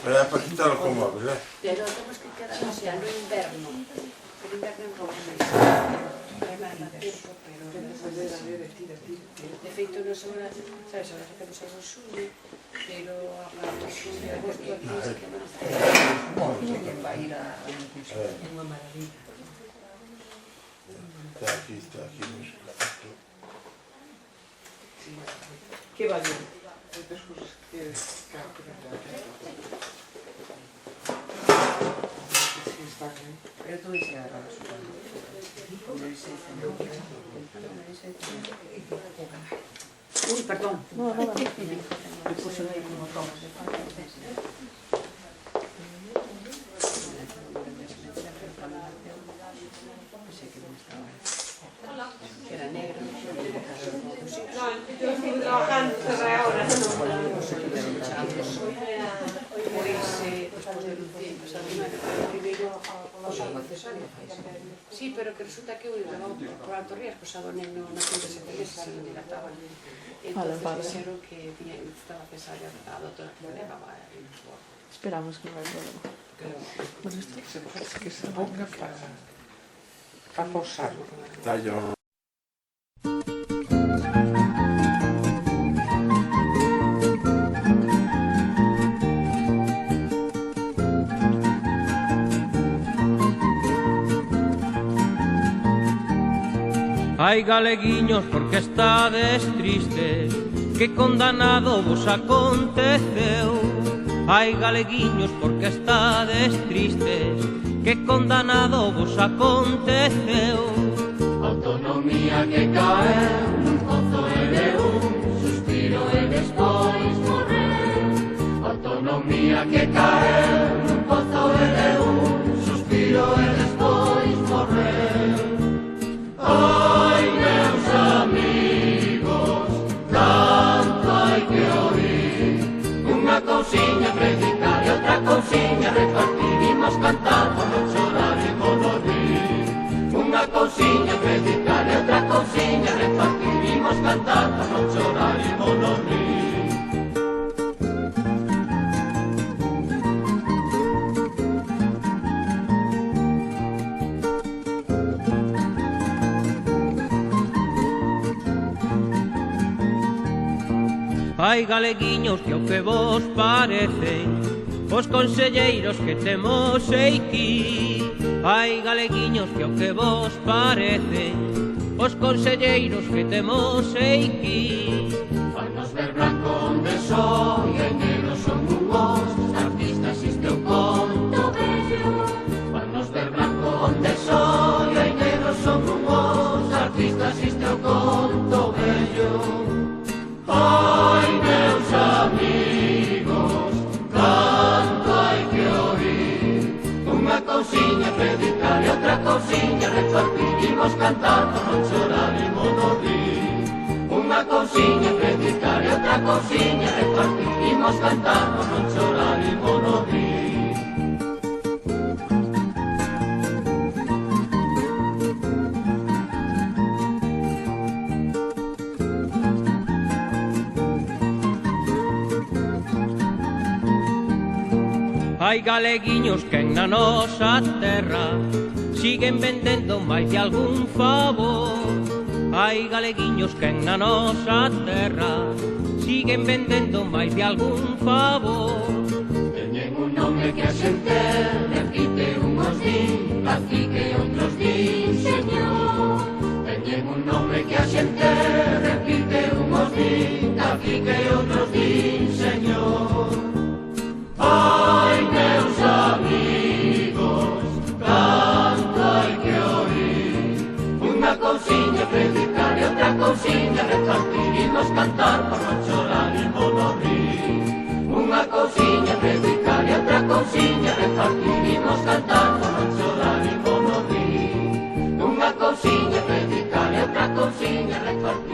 era para quitarlo con móvil, pero temos que quedar así, no inverno. El inverno en Roma. De feito, non se agora, sabes, agora facemos algo xulle, pero a xulle, agosto, aquí, se que non está. Vai ir a... Unha maravilla. está aquí no escrito. Que va bien. Moitas cousas que carto que está aquí. Pero tú dices a Rafa, uy, perdón. No, nada. Me puse medio como tomas. Era negro. No, yo estoy trabajando ahora. Despois de Lucía, primeiro sí, pero que resulta que eu levaba por alto riesgo, xa do neno na conta de 7 meses, se non dilataba. Entón, dixeron que estaba cesárea a doutora que me levaba a Lisboa. Esperamos que non hai problema. Que se ponga para posar. Tallo. Ai galeguiños, porque estades tristes, que condanado vos aconteceu. Ai galeguiños, porque estades tristes, que condanado vos aconteceu. Autonomía que caeu nun pozo e de un suspiro e despois morreu. Autonomía que caeu nun pozo e de un vivilo e despois morrer. Ai, meus amigos, tanto hai que oír. Unha cousiña predicar e outra cousiña repartir. Imos cantar por non chorar e non rir. Unha cousiña predicar e outra cousiña repartir. Imos cantar por non chorar e non rir. Hai galeguiños que ao que vos parecen os conselleiros que temos aquí. Hai galeguiños que ao que vos parecen os conselleiros que temos aquí. Fanos ver branco onde soy e negro son unhos artistas, isto eu conto bello. Fanos ver branco onde soy e negro son unhos artistas, isto eu conto bello. Ai, meus amigos, tanto hai que oír. Unha cousiña predicar e outra cousiña repartir. Imos cantar por non chorar e non rir. Unha cousiña predicar e outra cousiña repartir. Imos cantar por non chorar e non rir. Hai galeguiños que na nosa terra siguen vendendo máis de algún favor. Hai galeguiños que na nosa terra siguen vendendo máis de algún favor. Teñen un nome que a xente repite, unhos din cacique, outros din señor. Teñen un nome que a xente repite, unhos din cacique, outros din señor. Ai, meus amigos, tanto hai que oír. Unha cousiña predicar e outra cousiña repartir. Imos cantar por non chorar e non rir. Unha cousiña predicar e outra cousiña repartir. Imos cantar por non chorar e non rir. Unha cousiña predicar e outra cousiña repartir.